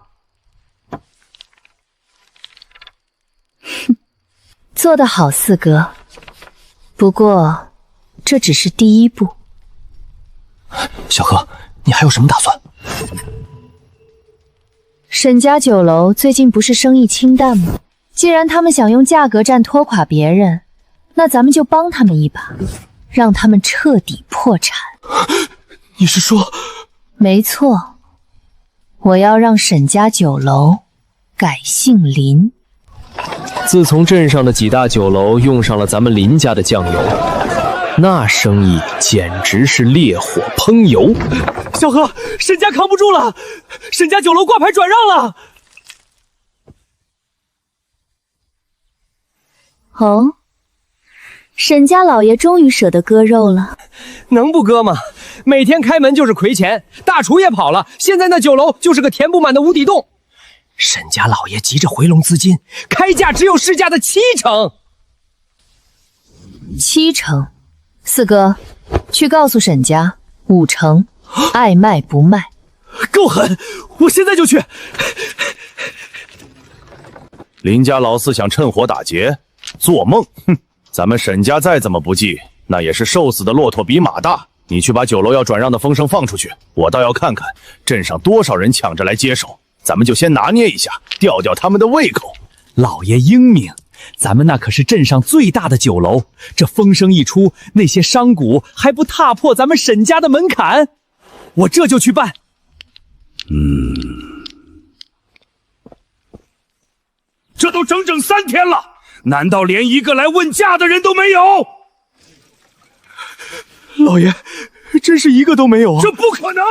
[SPEAKER 1] 做得好，四哥。不过，这只是第1步。
[SPEAKER 7] 小何，你还有什么打算？
[SPEAKER 1] 沈家酒楼最近不是生意清淡吗？既然他们想用价格战拖垮别人，那咱们就帮他们一把，让他们彻底破产。
[SPEAKER 7] 你是说？
[SPEAKER 1] 没错，我要让沈家酒楼改姓林。
[SPEAKER 9] 自从镇上的几大酒楼用上了咱们林家的酱油，那生意简直是烈火烹油。
[SPEAKER 3] 小何，沈家扛不住了，沈家酒楼挂牌转让了。
[SPEAKER 1] 哦，沈家老爷终于舍得割肉了。
[SPEAKER 9] 能不割吗？每天开门就是亏钱，大厨也跑了，现在那酒楼就是个填不满的无底洞。沈家老爷急着回笼资金，开价只有市价的70%。
[SPEAKER 1] 70%，四哥，去告诉沈家50%，爱卖不卖。
[SPEAKER 3] 够狠，我现在就去。林家老四想趁火打劫，做梦！哼，咱们沈家再怎么不济，那也是瘦死的骆驼比马大。你去把酒楼要转让的风声放出去，我倒要看看镇上多少人抢着来接手。咱们就先拿捏一下，吊吊他们的胃口。
[SPEAKER 6] 老爷英明，咱们那可是镇上最大的酒楼，这风声一出，那些商贾还不踏破咱们沈家的门槛？我这就去办。
[SPEAKER 3] 这都整整3天了，难道连一个来问价的人都没有？老爷，真是一个都没有啊！这不可能！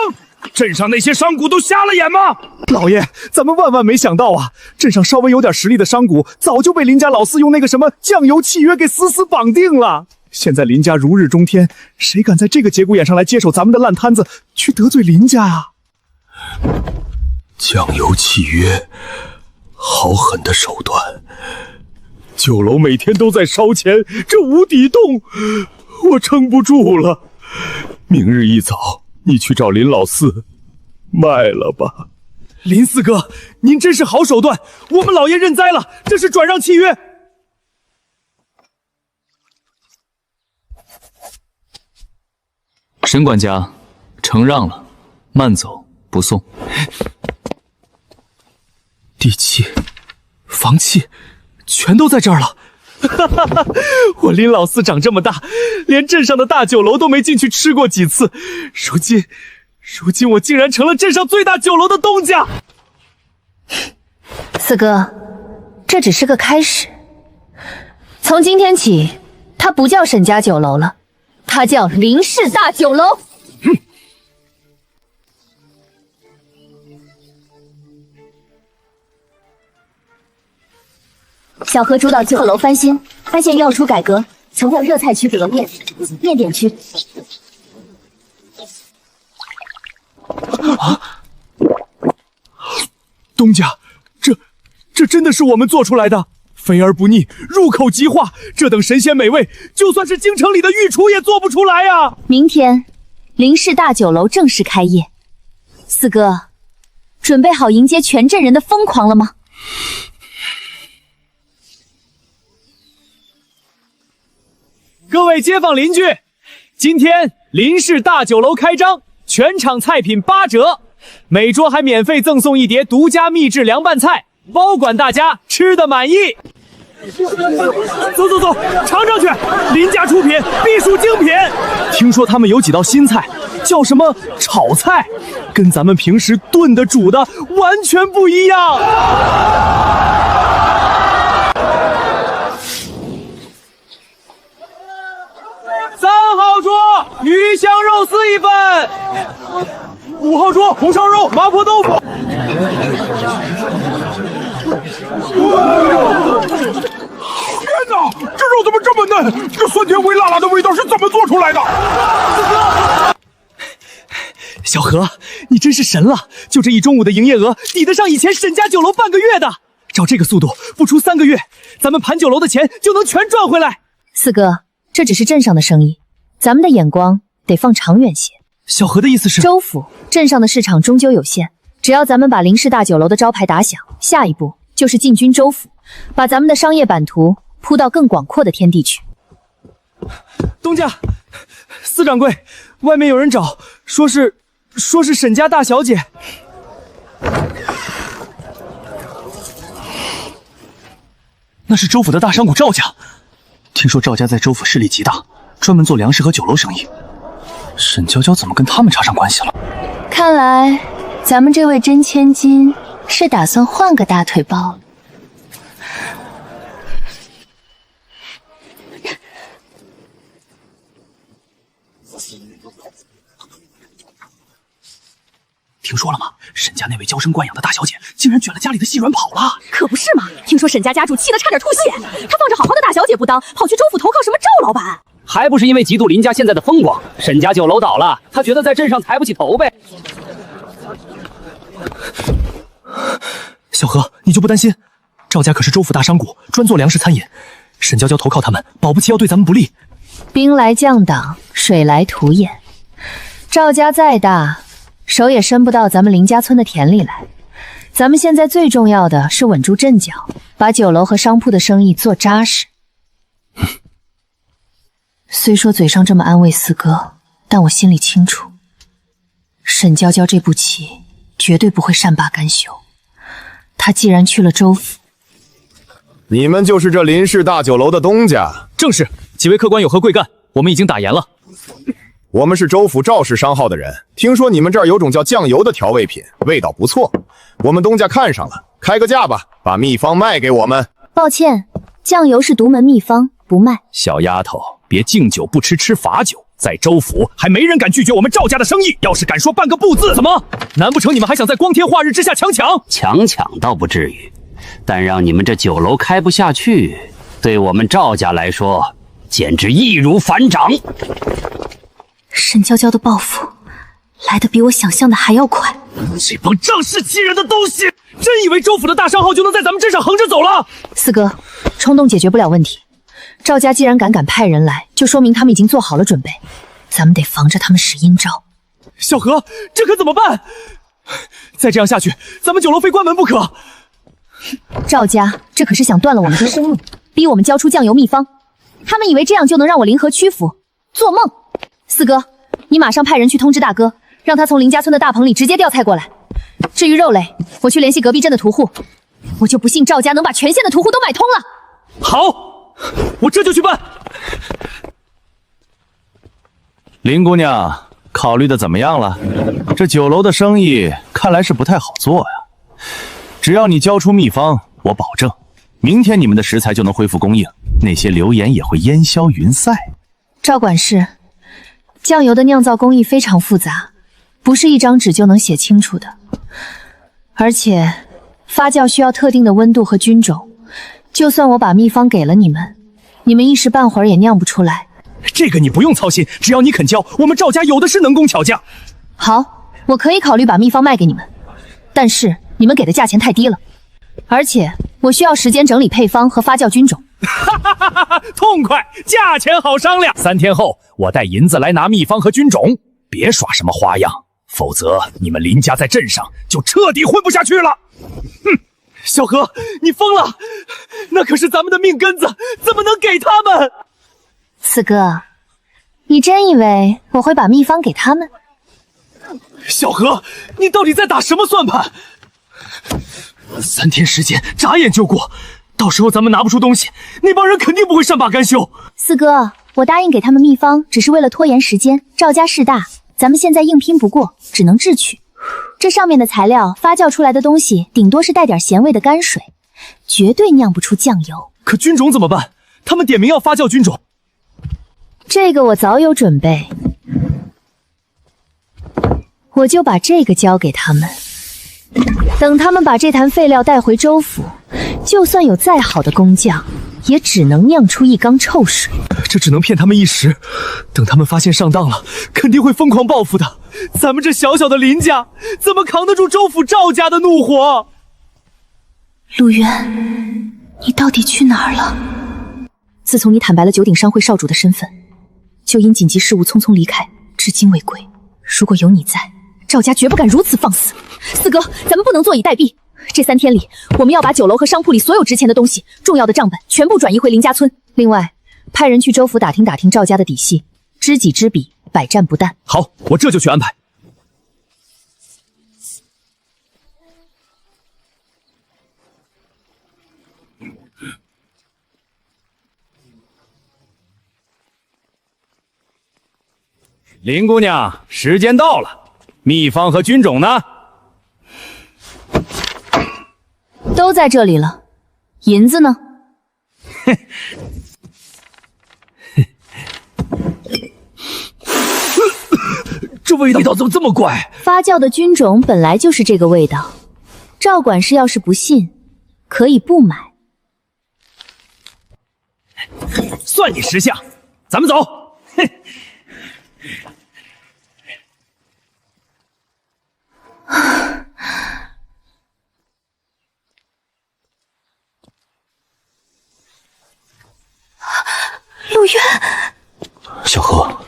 [SPEAKER 3] 镇上那些商贾都瞎了眼吗？
[SPEAKER 12] 老爷，咱们万万没想到啊！镇上稍微有点实力的商贾，早就被林家老四用那个什么酱油契约给死死绑定了。现在林家如日中天，谁敢在这个节骨眼上来接手咱们的烂摊子，去得罪林家啊？
[SPEAKER 3] 酱油契约，好狠的手段！
[SPEAKER 12] 酒楼每天都在烧钱，这无底洞我撑不住了。明日一早，你去找林老四卖了吧。
[SPEAKER 3] 林四哥，您真是好手段，我们老爷认栽了，这是转让契约。
[SPEAKER 6] 沈管家，承让了，慢走不送。
[SPEAKER 12] 地契、房契，全都在这儿了。我林老四长这么大，连镇上的大酒楼都没进去吃过几次，如今我竟然成了镇上最大酒楼的东家。
[SPEAKER 2] 四哥，这只是个开始。从今天起，它不叫沈家酒楼了，它叫林氏大酒楼。
[SPEAKER 1] 小何主导酒楼翻新，发现要出改革，强调热菜区革面点区。
[SPEAKER 12] 东家，这真的是我们做出来的，肥而不腻，入口即化，这等神仙美味，就算是京城里的御厨也做不出来呀！
[SPEAKER 1] 明天，林氏大酒楼正式开业，四哥，准备好迎接全镇人的疯狂了吗？
[SPEAKER 3] 各位街坊邻居，今天林氏大酒楼开张，全场菜品8折，每桌还免费赠送1碟独家秘制凉拌菜，包管大家吃得满意。走，尝尝去，林家出品必属精品。
[SPEAKER 12] 听说他们有几道新菜，叫什么炒菜，跟咱们平时炖的煮的完全不一样。
[SPEAKER 3] 3号桌鱼香肉丝1份，5号桌红烧肉、麻婆豆腐。
[SPEAKER 13] 天哪，这肉怎么这么嫩？这酸甜微辣辣的味道是怎么做出来的？
[SPEAKER 12] 小何，你真是神了！就这1中午的营业额，抵得上以前沈家酒楼半个月的。照这个速度，不出3个月，咱们盘酒楼的钱就能全赚回来。
[SPEAKER 2] 四哥，这只是镇上的生意，咱们的眼光得放长远些。
[SPEAKER 12] 小何的意思是，
[SPEAKER 2] 州府镇上的市场终究有限，只要咱们把林氏大酒楼的招牌打响，下一步就是进军州府，把咱们的商业版图铺到更广阔的天地去。
[SPEAKER 12] 东家，司掌柜，外面有人找，说是沈家大小姐。那是州府的大商贾赵家，听说赵家在州府势力极大，专门做粮食和酒楼生意。沈娇娇怎么跟他们插上关系了？
[SPEAKER 10] 看来咱们这位真千金是打算换个大腿抱了。
[SPEAKER 12] 听说了吗？沈家那位娇生惯养的大小姐，竟然卷了家里的细软跑了。
[SPEAKER 8] 可不是嘛！听说沈家家主气得差点吐血，他放着好好的大小姐不当，跑去州府投靠什么赵老板？
[SPEAKER 11] 还不是因为嫉妒林家现在的风光，沈家酒楼倒了，他觉得在镇上抬不起头呗。
[SPEAKER 12] 小何，你就不担心？赵家可是州府大商贾，专做粮食餐饮，沈娇娇投靠他们，保不齐要对咱们不利。
[SPEAKER 2] 兵来将挡，水来土掩，赵家再大，手也伸不到咱们林家村的田里来。咱们现在最重要的是稳住阵脚，把酒楼和商铺的生意做扎实。虽说嘴上这么安慰四哥，但我心里清楚，沈娇娇这步棋绝对不会善罢甘休。她既然去了州府，
[SPEAKER 14] 你们就是这林氏大酒楼的东家？
[SPEAKER 6] 正是。几位客官有何贵干？我们已经打严了。
[SPEAKER 14] 我们是州府赵氏商号的人，听说你们这儿有种叫酱油的调味品，味道不错，我们东家看上了，开个价吧，把秘方卖给我们。
[SPEAKER 1] 抱歉，酱油是独门秘方，不卖。
[SPEAKER 5] 小丫头，别敬酒不吃吃罚酒，在州府还没人敢拒绝我们赵家的生意，要是敢说半个不字，
[SPEAKER 6] 怎么？难不成你们还想在光天化日之下强抢？
[SPEAKER 11] 强抢倒不至于，但让你们这酒楼开不下去，对我们赵家来说简直易如反掌。
[SPEAKER 10] 沈娇娇的报复
[SPEAKER 2] 来的比我想象的还要快。
[SPEAKER 3] 这帮仗势欺人的东西，真以为州府的大商号就能在咱们镇上横着走了？
[SPEAKER 2] 四哥，冲动解决不了问题。赵家既然敢派人来，就说明他们已经做好了准备，咱们得防着他们使阴招。
[SPEAKER 3] 小何，这可怎么办？再这样下去，咱们酒楼非关门不可。
[SPEAKER 2] 赵家这可是想断了我们的生路，逼我们交出酱油秘方。他们以为这样就能让我林河屈服？做梦！四哥，你马上派人去通知大哥，让他从林家村的大棚里直接调菜过来。至于肉类，我去联系隔壁镇的屠户。我就不信赵家能把全县的屠户都买通了。
[SPEAKER 3] 好，我这就去办。
[SPEAKER 6] 林姑娘，考虑的怎么样了？这酒楼的生意看来是不太好做呀。只要你交出秘方，我保证，明天你们的食材就能恢复供应，那些流言也会烟消云散。
[SPEAKER 2] 赵管事，酱油的酿造工艺非常复杂，不是一张纸就能写清楚的，而且发酵需要特定的温度和菌种，就算我把秘方给了你们，你们一时半会儿也酿不出来。
[SPEAKER 3] 这个你不用操心，只要你肯教，我们赵家有的是能工巧匠。
[SPEAKER 2] 好，我可以考虑把秘方卖给你们，但是你们给的价钱太低了，而且我需要时间整理配方和发酵菌种。
[SPEAKER 3] 痛快，价钱好商量。3天后，我带银子来拿秘方和菌种，别耍什么花样，否则你们林家在镇上就彻底混不下去了。哼，小何，你疯了？那可是咱们的命根子，怎么能给他们？
[SPEAKER 2] 四哥，你真以为我会把秘方给他们？
[SPEAKER 3] 小何，你到底在打什么算盘？3天时间，眨眼就过，到时候咱们拿不出东西，那帮人肯定不会善罢甘休。
[SPEAKER 10] 四哥，我答应给他们秘方，只是为了拖延时间。赵家势大，咱们现在硬拼不过，只能智取。这上面的材料发酵出来的东西，顶多是带点咸味的泔水，绝对酿不出酱油。
[SPEAKER 3] 可菌种怎么办？他们点名要发酵菌种。
[SPEAKER 2] 这个我早有准备，我就把这个交给他们。等他们把这坛废料带回州府，就算有再好的工匠，也只能酿出一缸臭水。
[SPEAKER 3] 这只能骗他们一时，等他们发现上当了，肯定会疯狂报复的。咱们这小小的林家，怎么扛得住州府赵家的怒火？
[SPEAKER 2] 陆渊，你到底去哪儿了？自从你坦白了九鼎商会少主的身份，就因紧急事务匆匆离开，至今未归。如果有你在，赵家绝不敢如此放肆。四哥，咱们不能坐以待毙。这3天里，我们要把酒楼和商铺里所有值钱的东西、重要的账本全部转移回林家村。另外，派人去州府打听打听赵家的底细，知己知彼，百战不殆。
[SPEAKER 3] 好，我这就去安排。林姑娘，时间到了，秘方和菌种呢？
[SPEAKER 2] 都在这里了，银子呢？
[SPEAKER 3] 这味道怎么这么怪？
[SPEAKER 2] 发酵的菌种本来就是这个味道。赵管事要是不信，可以不买。
[SPEAKER 3] 算你识相，咱们走。哼。
[SPEAKER 2] 陆渊，
[SPEAKER 7] 小何，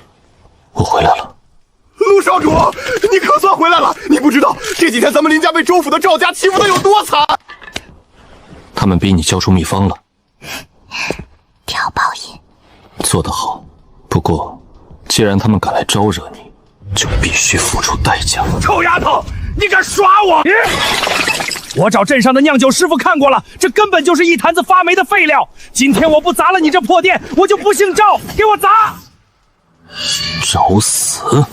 [SPEAKER 7] 我回来了。
[SPEAKER 14] 陆少主，你可算回来了！你不知道这几天咱们林家被州府的赵家欺负的有多惨。
[SPEAKER 7] 他们逼你交出秘方了，
[SPEAKER 10] 挑报应，
[SPEAKER 7] 做得好。不过，既然他们敢来招惹你，就必须付出代价。
[SPEAKER 3] 臭丫头，你敢耍我！我找镇上的酿酒师傅看过了，这根本就是一坛子发霉的废料。今天我不砸了你这破店，我就不姓赵！给我砸！
[SPEAKER 7] 找死！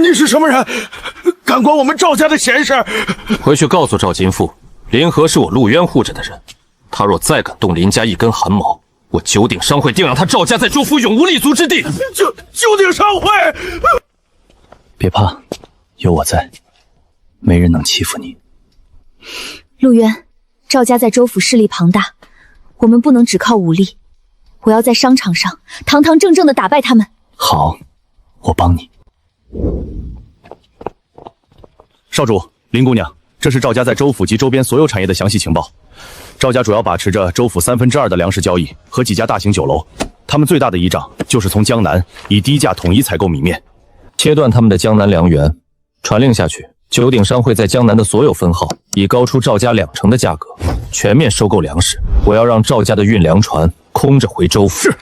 [SPEAKER 13] 你是什么人？敢管我们赵家的闲事？
[SPEAKER 7] 回去告诉赵金富，林河是我陆渊护着的人，他若再敢动林家一根汗毛，我九鼎商会定让他赵家在州府永无立足之地。
[SPEAKER 13] 九鼎商会！
[SPEAKER 6] 别怕，有我在，没人能欺负你。
[SPEAKER 2] 陆渊，赵家在州府势力庞大，我们不能只靠武力。
[SPEAKER 1] 我要在商场上堂堂正正的打败他们。
[SPEAKER 5] 好，我帮你。
[SPEAKER 6] 少主，林姑娘，这是赵家在州府及周边所有产业的详细情报。赵家主要把持着州府2/3的粮食交易和几家大型酒楼，他们最大的依仗就是从江南以低价统一采购米面，
[SPEAKER 7] 切断他们的江南粮源。传令下去，九鼎商会在江南的所有分号以高出赵家2成的价格全面收购粮食。我要让赵家的运粮船空着回州府。是。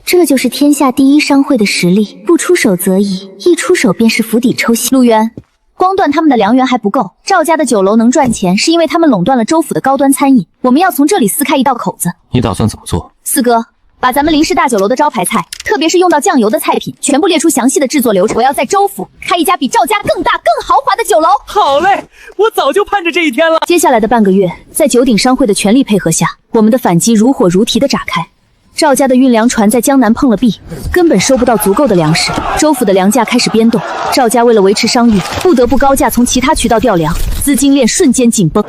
[SPEAKER 10] 这就是天下第一商会的实力，不出手则已，一出手便是釜底抽薪。
[SPEAKER 1] 陆渊，光断他们的粮源还不够，赵家的酒楼能赚钱，是因为他们垄断了州府的高端餐饮。我们要从这里撕开一道口子。
[SPEAKER 7] 你打算怎么做？
[SPEAKER 1] 四哥，把咱们林氏大酒楼的招牌菜，特别是用到酱油的菜品，全部列出详细的制作流程。我要在州府开一家比赵家更大、更豪华的酒楼。
[SPEAKER 9] 好嘞，我早就盼着这一天了。
[SPEAKER 1] 接下来的半个月，在九鼎商会的全力配合下，我们的反击如火如荼的炸开。赵家的运粮船在江南碰了壁，根本收不到足够的粮食，州府的粮价开始变动。赵家为了维持商誉，不得不高价从其他渠道调粮，资金链瞬间紧绷。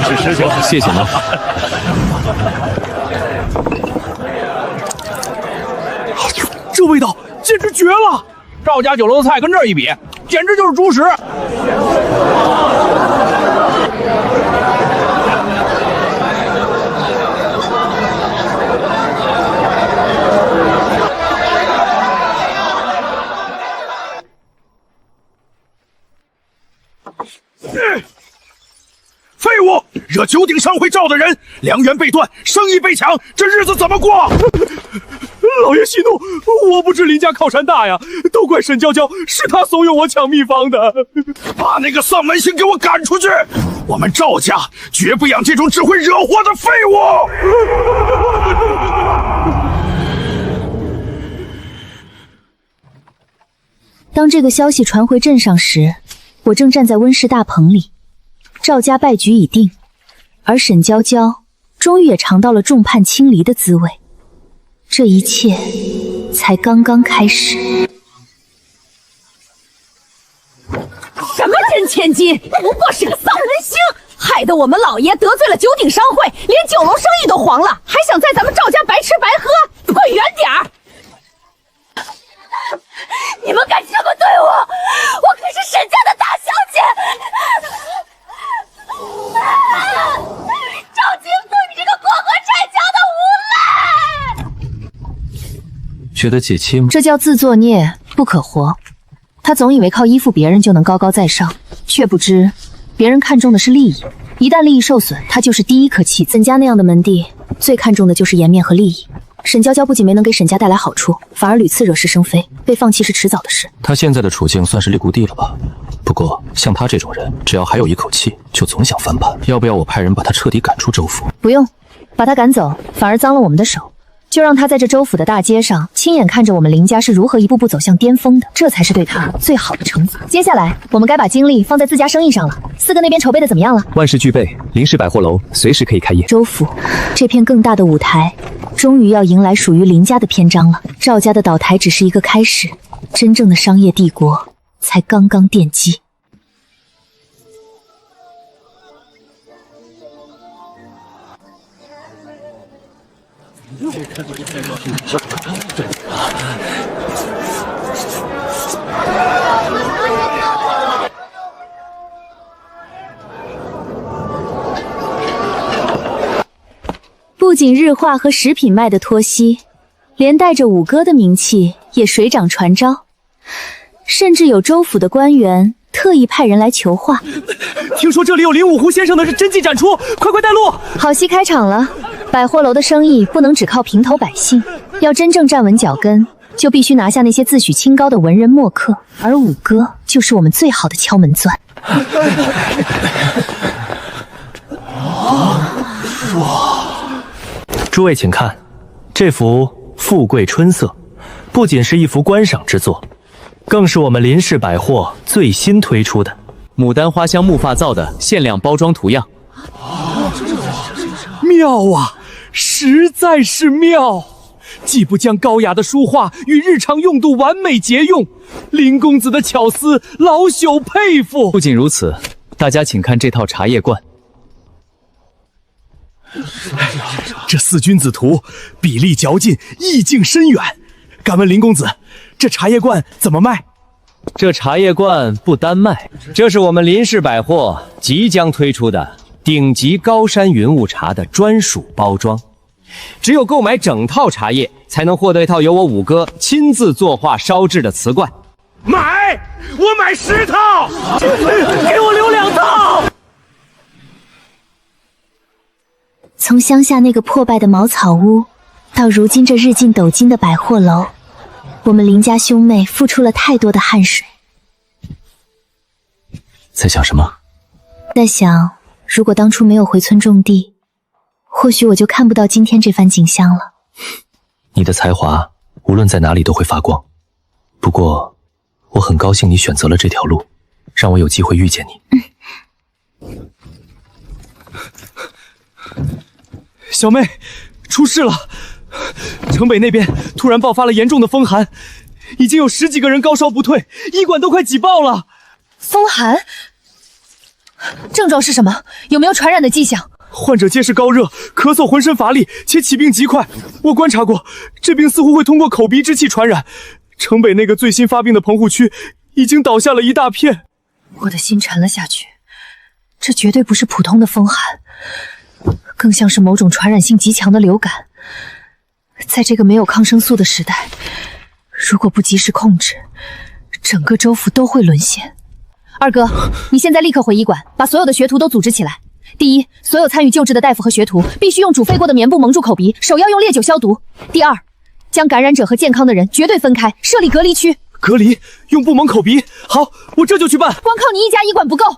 [SPEAKER 6] 是师兄，谢谢您。
[SPEAKER 13] 这味道简直绝了！赵家酒楼的菜跟这儿一比，简直就是猪食。废物！惹九鼎商会赵的人，粮源被断，生意被抢，这日子怎么过？老爷息怒，我不知林家靠山大呀，都怪沈娇娇，是她怂恿我抢秘方的。把那个丧门星给我赶出去！我们赵家绝不养这种只会惹祸的废物！
[SPEAKER 1] 当这个消息传回镇上时，我正站在温室大棚里。赵家败局已定，而沈娇娇终于也尝到了众叛亲离的滋味。这一切才刚刚开始。
[SPEAKER 8] 什么真千金，不过是个丧门星，害得我们老爷得罪了九鼎商会，连酒楼生意都黄了，还想在咱们赵家白吃白喝，滚远点儿！你们敢这么对我？我可是沈家的大小姐！赵景凤，你这个过河拆桥的无赖！
[SPEAKER 7] 觉得解气吗？
[SPEAKER 2] 这叫自作孽不可活。他总以为靠依附别人就能高高在上，却不知别人看重的是利益，一旦利益受损，他就是第一颗弃子。沈家那样的门第，最看重的就是颜面和利益。沈娇娇不仅没能给沈家带来好处，反而屡次惹是生非，被放弃是迟早的事。
[SPEAKER 7] 他现在的处境算是立谷地了吧？不过像他这种人，只要还有一口气，就总想翻盘。要不要我派人把他彻底赶出州府？
[SPEAKER 2] 不用，把他赶走反而脏了我们的手。就让他在这州府的大街上亲眼看着我们林家是如何一步步走向巅峰的，这才是对他最好的惩罚。接下来我们该把精力放在自家生意上了。四哥那边筹备的怎么样了？
[SPEAKER 6] 万事俱备，林氏百货楼随时可以开业。
[SPEAKER 1] 州府这片更大的舞台，终于要迎来属于林家的篇章了。赵家的倒台只是一个开始，真正的商业帝国才刚刚奠基。不仅日化和食品卖的脱稀，连带着五哥的名气也水涨船高，甚至有州府的官员特意派人来求画。
[SPEAKER 9] 听说这里有林五湖先生的真迹展出，快快带路！
[SPEAKER 1] 好戏开场了，百货楼的生意不能只靠平头百姓，要真正站稳脚跟，就必须拿下那些自诩清高的文人墨客，而五哥就是我们最好的敲门砖。
[SPEAKER 6] 诸位请看，这幅《富贵春色》不仅是一幅观赏之作，更是我们林氏百货最新推出的牡丹花香木发皂的限量包装图样。
[SPEAKER 13] 妙啊，实在是妙！既不将高雅的书画与日常用度完美结用，林公子的巧思老朽佩服。
[SPEAKER 6] 不仅如此，大家请看这套茶叶罐。
[SPEAKER 12] 这四君子图比例嚼劲，意境深远。敢问林公子，这茶叶罐怎么卖？
[SPEAKER 7] 这茶叶罐不单卖，这是我们林氏百货即将推出的顶级高山云雾茶的专属包装。只有购买整套茶叶，才能获得一套由我五哥亲自作画烧制的瓷罐。
[SPEAKER 13] 买！我买10套，给我留2套。
[SPEAKER 10] 从乡下那个破败的茅草屋，到如今这日进斗金的百货楼，我们林家兄妹付出了太多的汗水。
[SPEAKER 7] 在想什么？
[SPEAKER 10] 在想，如果当初没有回村种地，或许我就看不到今天这番景象了。
[SPEAKER 7] 你的才华无论在哪里都会发光，不过我很高兴你选择了这条路，让我有机会遇见你。
[SPEAKER 12] 小妹，出事了！城北那边突然爆发了严重的风寒，已经有10几个人高烧不退，医馆都快挤爆了。
[SPEAKER 2] 风寒？症状是什么？有没有传染的迹象？
[SPEAKER 12] 患者皆是高热、咳嗽、浑身乏力，且起病极快。我观察过，这病似乎会通过口鼻之气传染。城北那个最新发病的棚户区已经倒下了一大片。
[SPEAKER 2] 我的心沉了下去，这绝对不是普通的风寒，更像是某种传染性极强的流感。在这个没有抗生素的时代，如果不及时控制，整个州府都会沦陷。二哥，你现在立刻回医馆，把所有的学徒都组织起来。第一，所有参与救治的大夫和学徒必须用煮沸过的棉布蒙住口鼻，手要用烈酒消毒。第二，将感染者和健康的人绝对分开，设立隔离区。
[SPEAKER 12] 隔离？用布蒙口鼻？好，我这就去办。
[SPEAKER 2] 光靠你一家医馆不够，陆渊，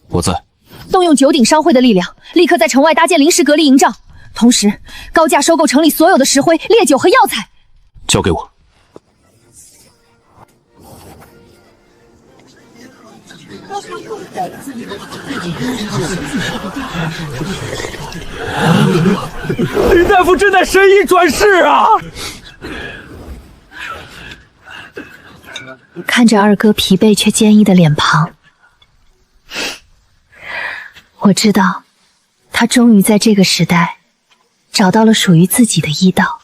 [SPEAKER 7] 我在。
[SPEAKER 2] 动用九鼎商会的力量，立刻在城外搭建临时隔离营帐，同时高价收购城里所有的石灰、烈酒和药材。
[SPEAKER 7] 交给我。
[SPEAKER 13] 林大夫真乃神医转世啊！
[SPEAKER 10] 看着二哥疲惫却坚毅的脸庞，我知道，他终于在这个时代找到了属于自己的医道。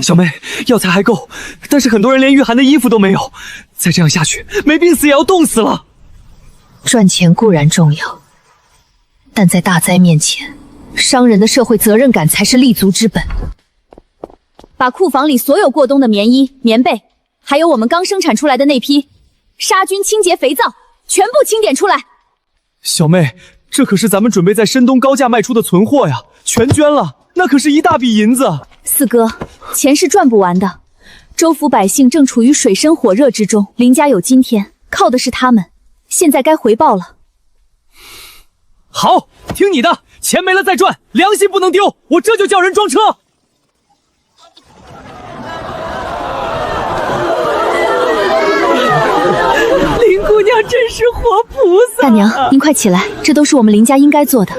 [SPEAKER 12] 小妹，药材还够，但是很多人连御寒的衣服都没有，再这样下去，没病死也要冻死了。
[SPEAKER 2] 赚钱固然重要，但在大灾面前，商人的社会责任感才是立足之本。
[SPEAKER 1] 把库房里所有过冬的棉衣、棉被，还有我们刚生产出来的那批杀菌清洁肥皂，全部清点出来。
[SPEAKER 12] 小妹，这可是咱们准备在深冬高价卖出的存货呀，全捐了，那可是一大笔银子。
[SPEAKER 1] 四哥，钱是赚不完的，州府百姓正处于水深火热之中，林家有今天，靠的是他们，现在该回报了。
[SPEAKER 12] 好，听你的，钱没了再赚，良心不能丢，我这就叫人装车。
[SPEAKER 8] 林姑娘真是活菩萨！
[SPEAKER 1] 大娘，您快起来，这都是我们林家应该做的。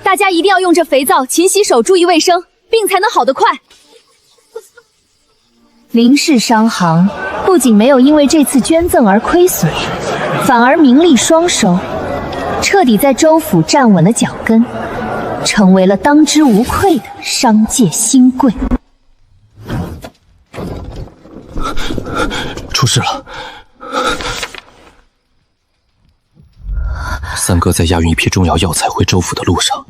[SPEAKER 1] 大家一定要用这肥皂勤洗手，注意卫生，病才能好得快。
[SPEAKER 10] 林氏商行不仅没有因为这次捐赠而亏损，反而名利双收，彻底在州府站稳了脚跟，成为了当之无愧的商界新贵。
[SPEAKER 7] 出事了！三哥在押运一批中药药材回州府的路上，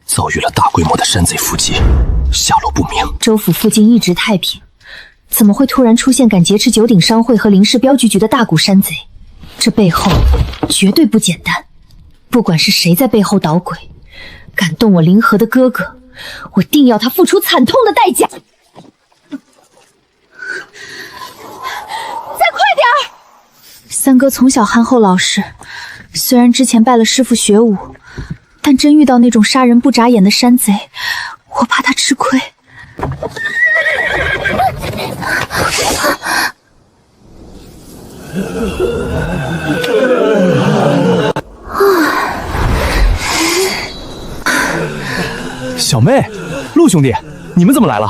[SPEAKER 7] 遭遇了大规模的山贼伏击，下落不明。
[SPEAKER 10] 州府附近一直太平，怎么会突然出现敢劫持九鼎商会和林氏镖局局的大股山贼？这背后绝对不简单。不管是谁在背后捣鬼，敢动我林河的哥哥，我定要他付出惨痛的代价。
[SPEAKER 1] 再快点儿！
[SPEAKER 10] 三哥从小憨厚老实，虽然之前拜了师傅学武，但真遇到那种杀人不眨眼的山贼，我怕他吃亏。
[SPEAKER 12] 小妹，陆兄弟，你们怎么来了？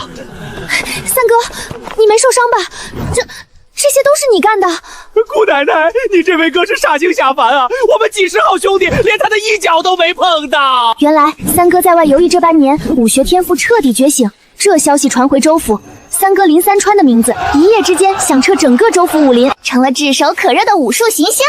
[SPEAKER 1] 三哥，你没受伤吧？这些都是你干的？
[SPEAKER 13] 快
[SPEAKER 9] 姑奶奶，你这位哥是煞星下凡啊！我们几十好兄弟连他的一脚都没碰到。
[SPEAKER 10] 原来三哥在外游历这般年，武学天赋彻底觉醒。这消息传回州府，三哥林三川的名字一夜之间响彻整个州府武林，成了炙手可热的武术形象。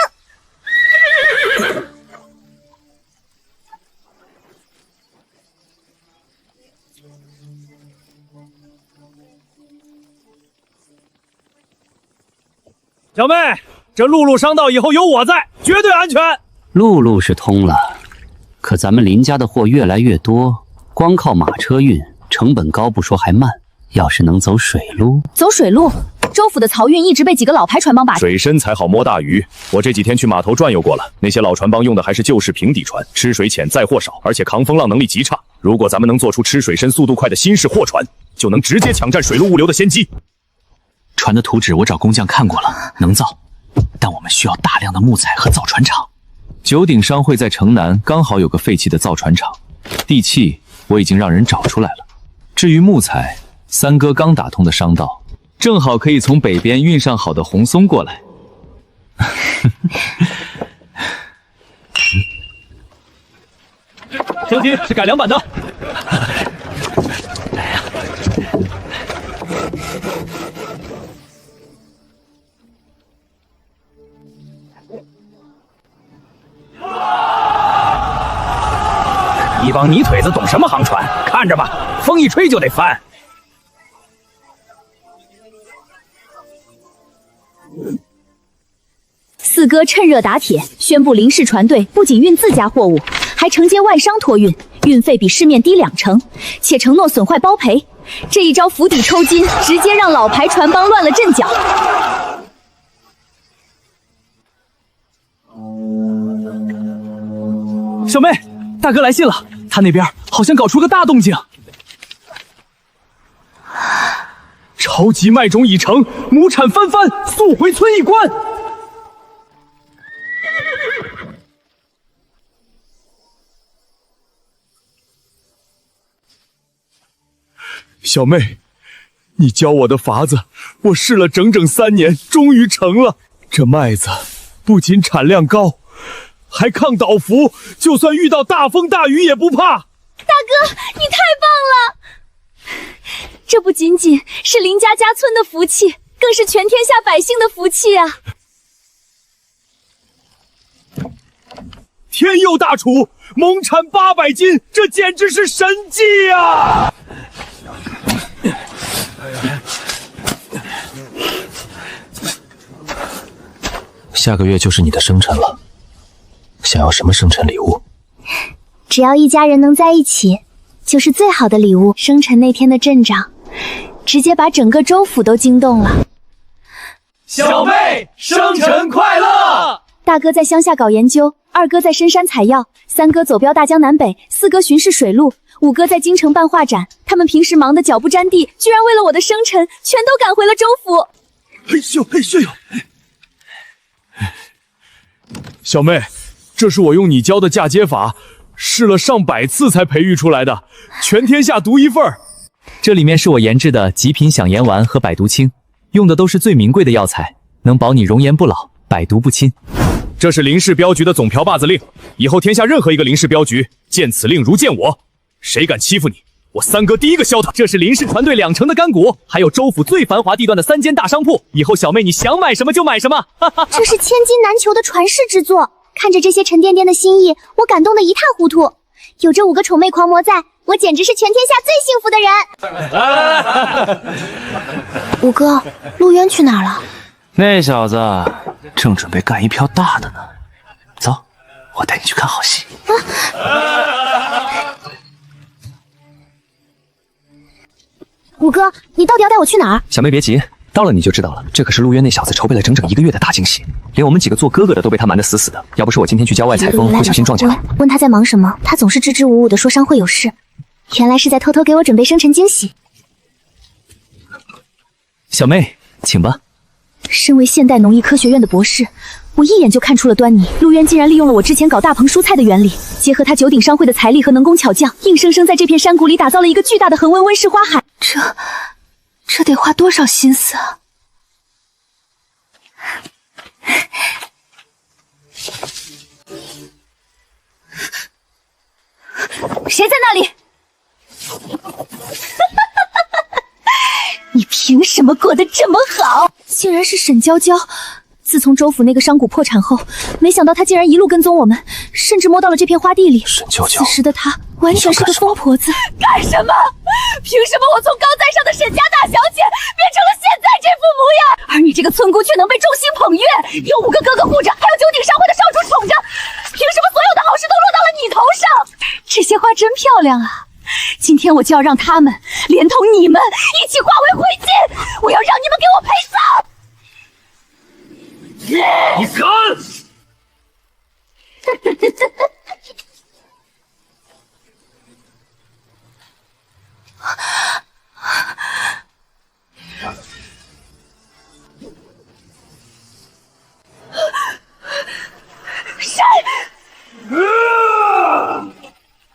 [SPEAKER 3] 小妹，这陆路商道以后有我在，绝对安全。
[SPEAKER 11] 陆路是通了，可咱们林家的货越来越多，光靠马车运，成本高不说还慢。要是能走水路，
[SPEAKER 2] 走水路，州府的漕运一直被几个老牌船帮把持。
[SPEAKER 5] 水深才好摸大鱼。我这几天去码头转悠过了，那些老船帮用的还是旧式平底船，吃水浅，载货少，而且抗风浪能力极差。如果咱们能做出吃水深、速度快的新式货船，就能直接抢占水路物流的先机。
[SPEAKER 6] 船的图纸我找工匠看过了，能造，但我们需要大量的木材和造船厂。
[SPEAKER 7] 九鼎商会在城南刚好有个废弃的造船厂，地契我已经让人找出来了。至于木材，三哥刚打通的商道，正好可以从北边运上好的红松过来。
[SPEAKER 3] 相机是改良版的。
[SPEAKER 13] 一帮泥腿子懂什么航船？看着吧，风一吹就得翻。
[SPEAKER 2] 四哥趁热打铁，宣布林氏船队不仅运自家货物，还承接外商托运，运费比市面低20%，且承诺损坏包赔。这一招釜底抽薪，直接让老牌船帮乱了阵脚。
[SPEAKER 6] 小妹，大哥来信了，他那边好像搞出个大动静。
[SPEAKER 3] 超级麦种已成，亩产翻番，速回村一关。
[SPEAKER 12] 小妹，你教我的法子，我试了整整3年，终于成了。这麦子不仅产量高，还抗倒伏，就算遇到大风大雨也不怕。
[SPEAKER 2] 大哥，你太棒了！这不仅仅是林家家村的福气，更是全天下百姓的福气啊！
[SPEAKER 3] 天佑大厨，猛产800斤，这简直是神迹啊！
[SPEAKER 7] 下个月就是你的生辰了，想要什么生辰礼物？
[SPEAKER 10] 只要一家人能在一起，就是最好的礼物。生辰那天的阵仗，直接把整个州府都惊动了。
[SPEAKER 4] 小妹，生辰快乐！
[SPEAKER 2] 大哥在乡下搞研究，二哥在深山采药，三哥走镖大江南北，四哥巡视水路，五哥在京城办画展。他们平时忙得脚不沾地，居然为了我的生辰，全都赶回了州府。
[SPEAKER 12] 嘿咻嘿咻呦！小妹，这是我用你教的嫁接法，试了上百次才培育出来的，全天下独一份儿。
[SPEAKER 6] 这里面是我研制的极品享颜丸和百毒清，用的都是最名贵的药材，能保你容颜不老，百毒不侵。
[SPEAKER 5] 这是林氏镖局的总瓢把子令，以后天下任何一个林氏镖局见此令如见我，谁敢欺负你，我三哥第一个削他。
[SPEAKER 6] 这是林氏船队2成的干股，还有州府最繁华地段的3间大商铺，以后小妹你想买什么就买什么。
[SPEAKER 10] 这是千金难求的传世之作，看着这些沉甸甸的心意，我感动得一塌糊涂。有这5个宠妹狂魔在，我简直是全天下最幸福的人。五哥，陆渊去哪儿了？
[SPEAKER 6] 那小子正准备干一票大的呢。走，我带你去看好戏。
[SPEAKER 10] 五哥，你到底要带我去哪儿？
[SPEAKER 6] 小妹别急，到了你就知道了。这可是陆渊那小子筹备了整整1个月的大惊喜，连我们几个做哥哥的都被他瞒得死死的。要不是我今天去郊外采风，不小心撞见了。
[SPEAKER 10] 问他在忙什么，他总是支支吾吾的说商会有事，原来是在偷偷给我准备生辰惊喜。
[SPEAKER 6] 小妹，请吧。
[SPEAKER 2] 身为现代农艺科学院的博士，我一眼就看出了端倪。陆渊竟然利用了我之前搞大棚蔬菜的原理，结合他九鼎商会的财力和能工巧匠，硬生生在这片山谷里打造了一个巨大的恒温温室花海。这得花多少心思啊！
[SPEAKER 1] 谁在那里？你凭什么过得这么好？竟然是沈娇娇。自从周府那个商贾破产后，没想到她竟然一路跟踪我们，甚至摸到了这片花地里。
[SPEAKER 7] 沈娇娇，
[SPEAKER 1] 此时的她完全是个疯婆子。
[SPEAKER 8] 干什么？凭什么我从高在上的沈家大小姐变成了现在这副模样？而你这个村姑却能被众星捧月，有5个哥哥护着，还有九鼎商会的少主宠着，凭什么所有的好事都落到了你头上？
[SPEAKER 1] 这些花真漂亮啊！今天我就要让他们连同你们一起化为灰烬，我要让你们给我陪葬！
[SPEAKER 4] 你敢！
[SPEAKER 8] 谁？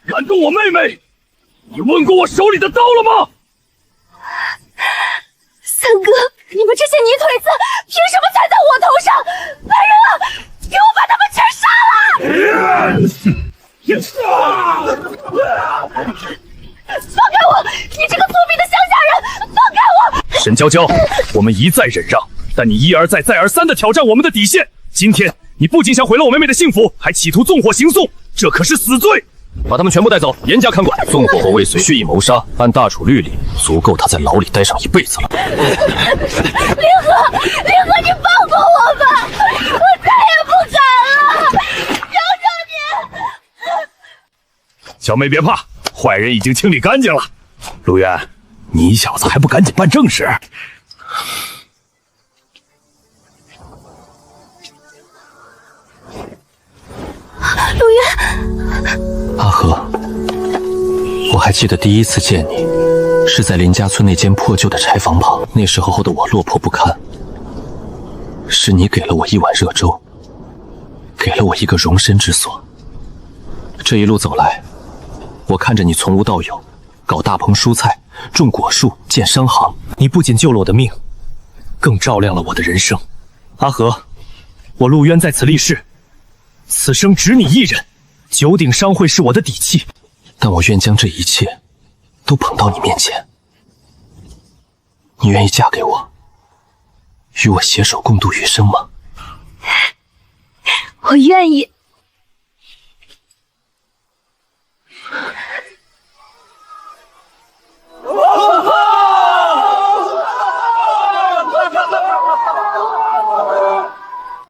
[SPEAKER 4] 敢动我妹妹！你问过我手里的刀了吗？
[SPEAKER 8] 三哥，你们这些泥腿子凭什么踩在我头上？来人啊，给我把他们全杀了！放开我！你这个粗鄙的乡下人，放开我！
[SPEAKER 5] 沈娇娇，我们一再忍让，但你一而再再而三地挑战我们的底线。今天你不仅想毁了我妹妹的幸福，还企图纵火行诉，这可是死罪！把他们全部带走，严加看管。
[SPEAKER 7] 纵火后未遂，蓄意谋杀，按大楚律例，足够他在牢里待上一辈子了。
[SPEAKER 8] 灵河，你放过我吧，我再也不敢了！求求你！
[SPEAKER 5] 小妹别怕，坏人已经清理干净了。陆渊，你小子还不赶紧办正事？
[SPEAKER 1] 陆渊，
[SPEAKER 7] 阿和，我还记得第一次见你，是在林家村那间破旧的柴房旁。那时候的我落魄不堪，是你给了我一碗热粥，给了我一个容身之所。这一路走来，我看着你从无到有，搞大棚蔬菜，种果树，建商行。
[SPEAKER 6] 你不仅救了我的命，更照亮了我的人生。阿和，我陆渊在此立誓，此生只你一人，九鼎商会是我的底气。
[SPEAKER 7] 但我愿将这一切都捧到你面前。你愿意嫁给我，与我携手共度余生吗？
[SPEAKER 1] 我愿意。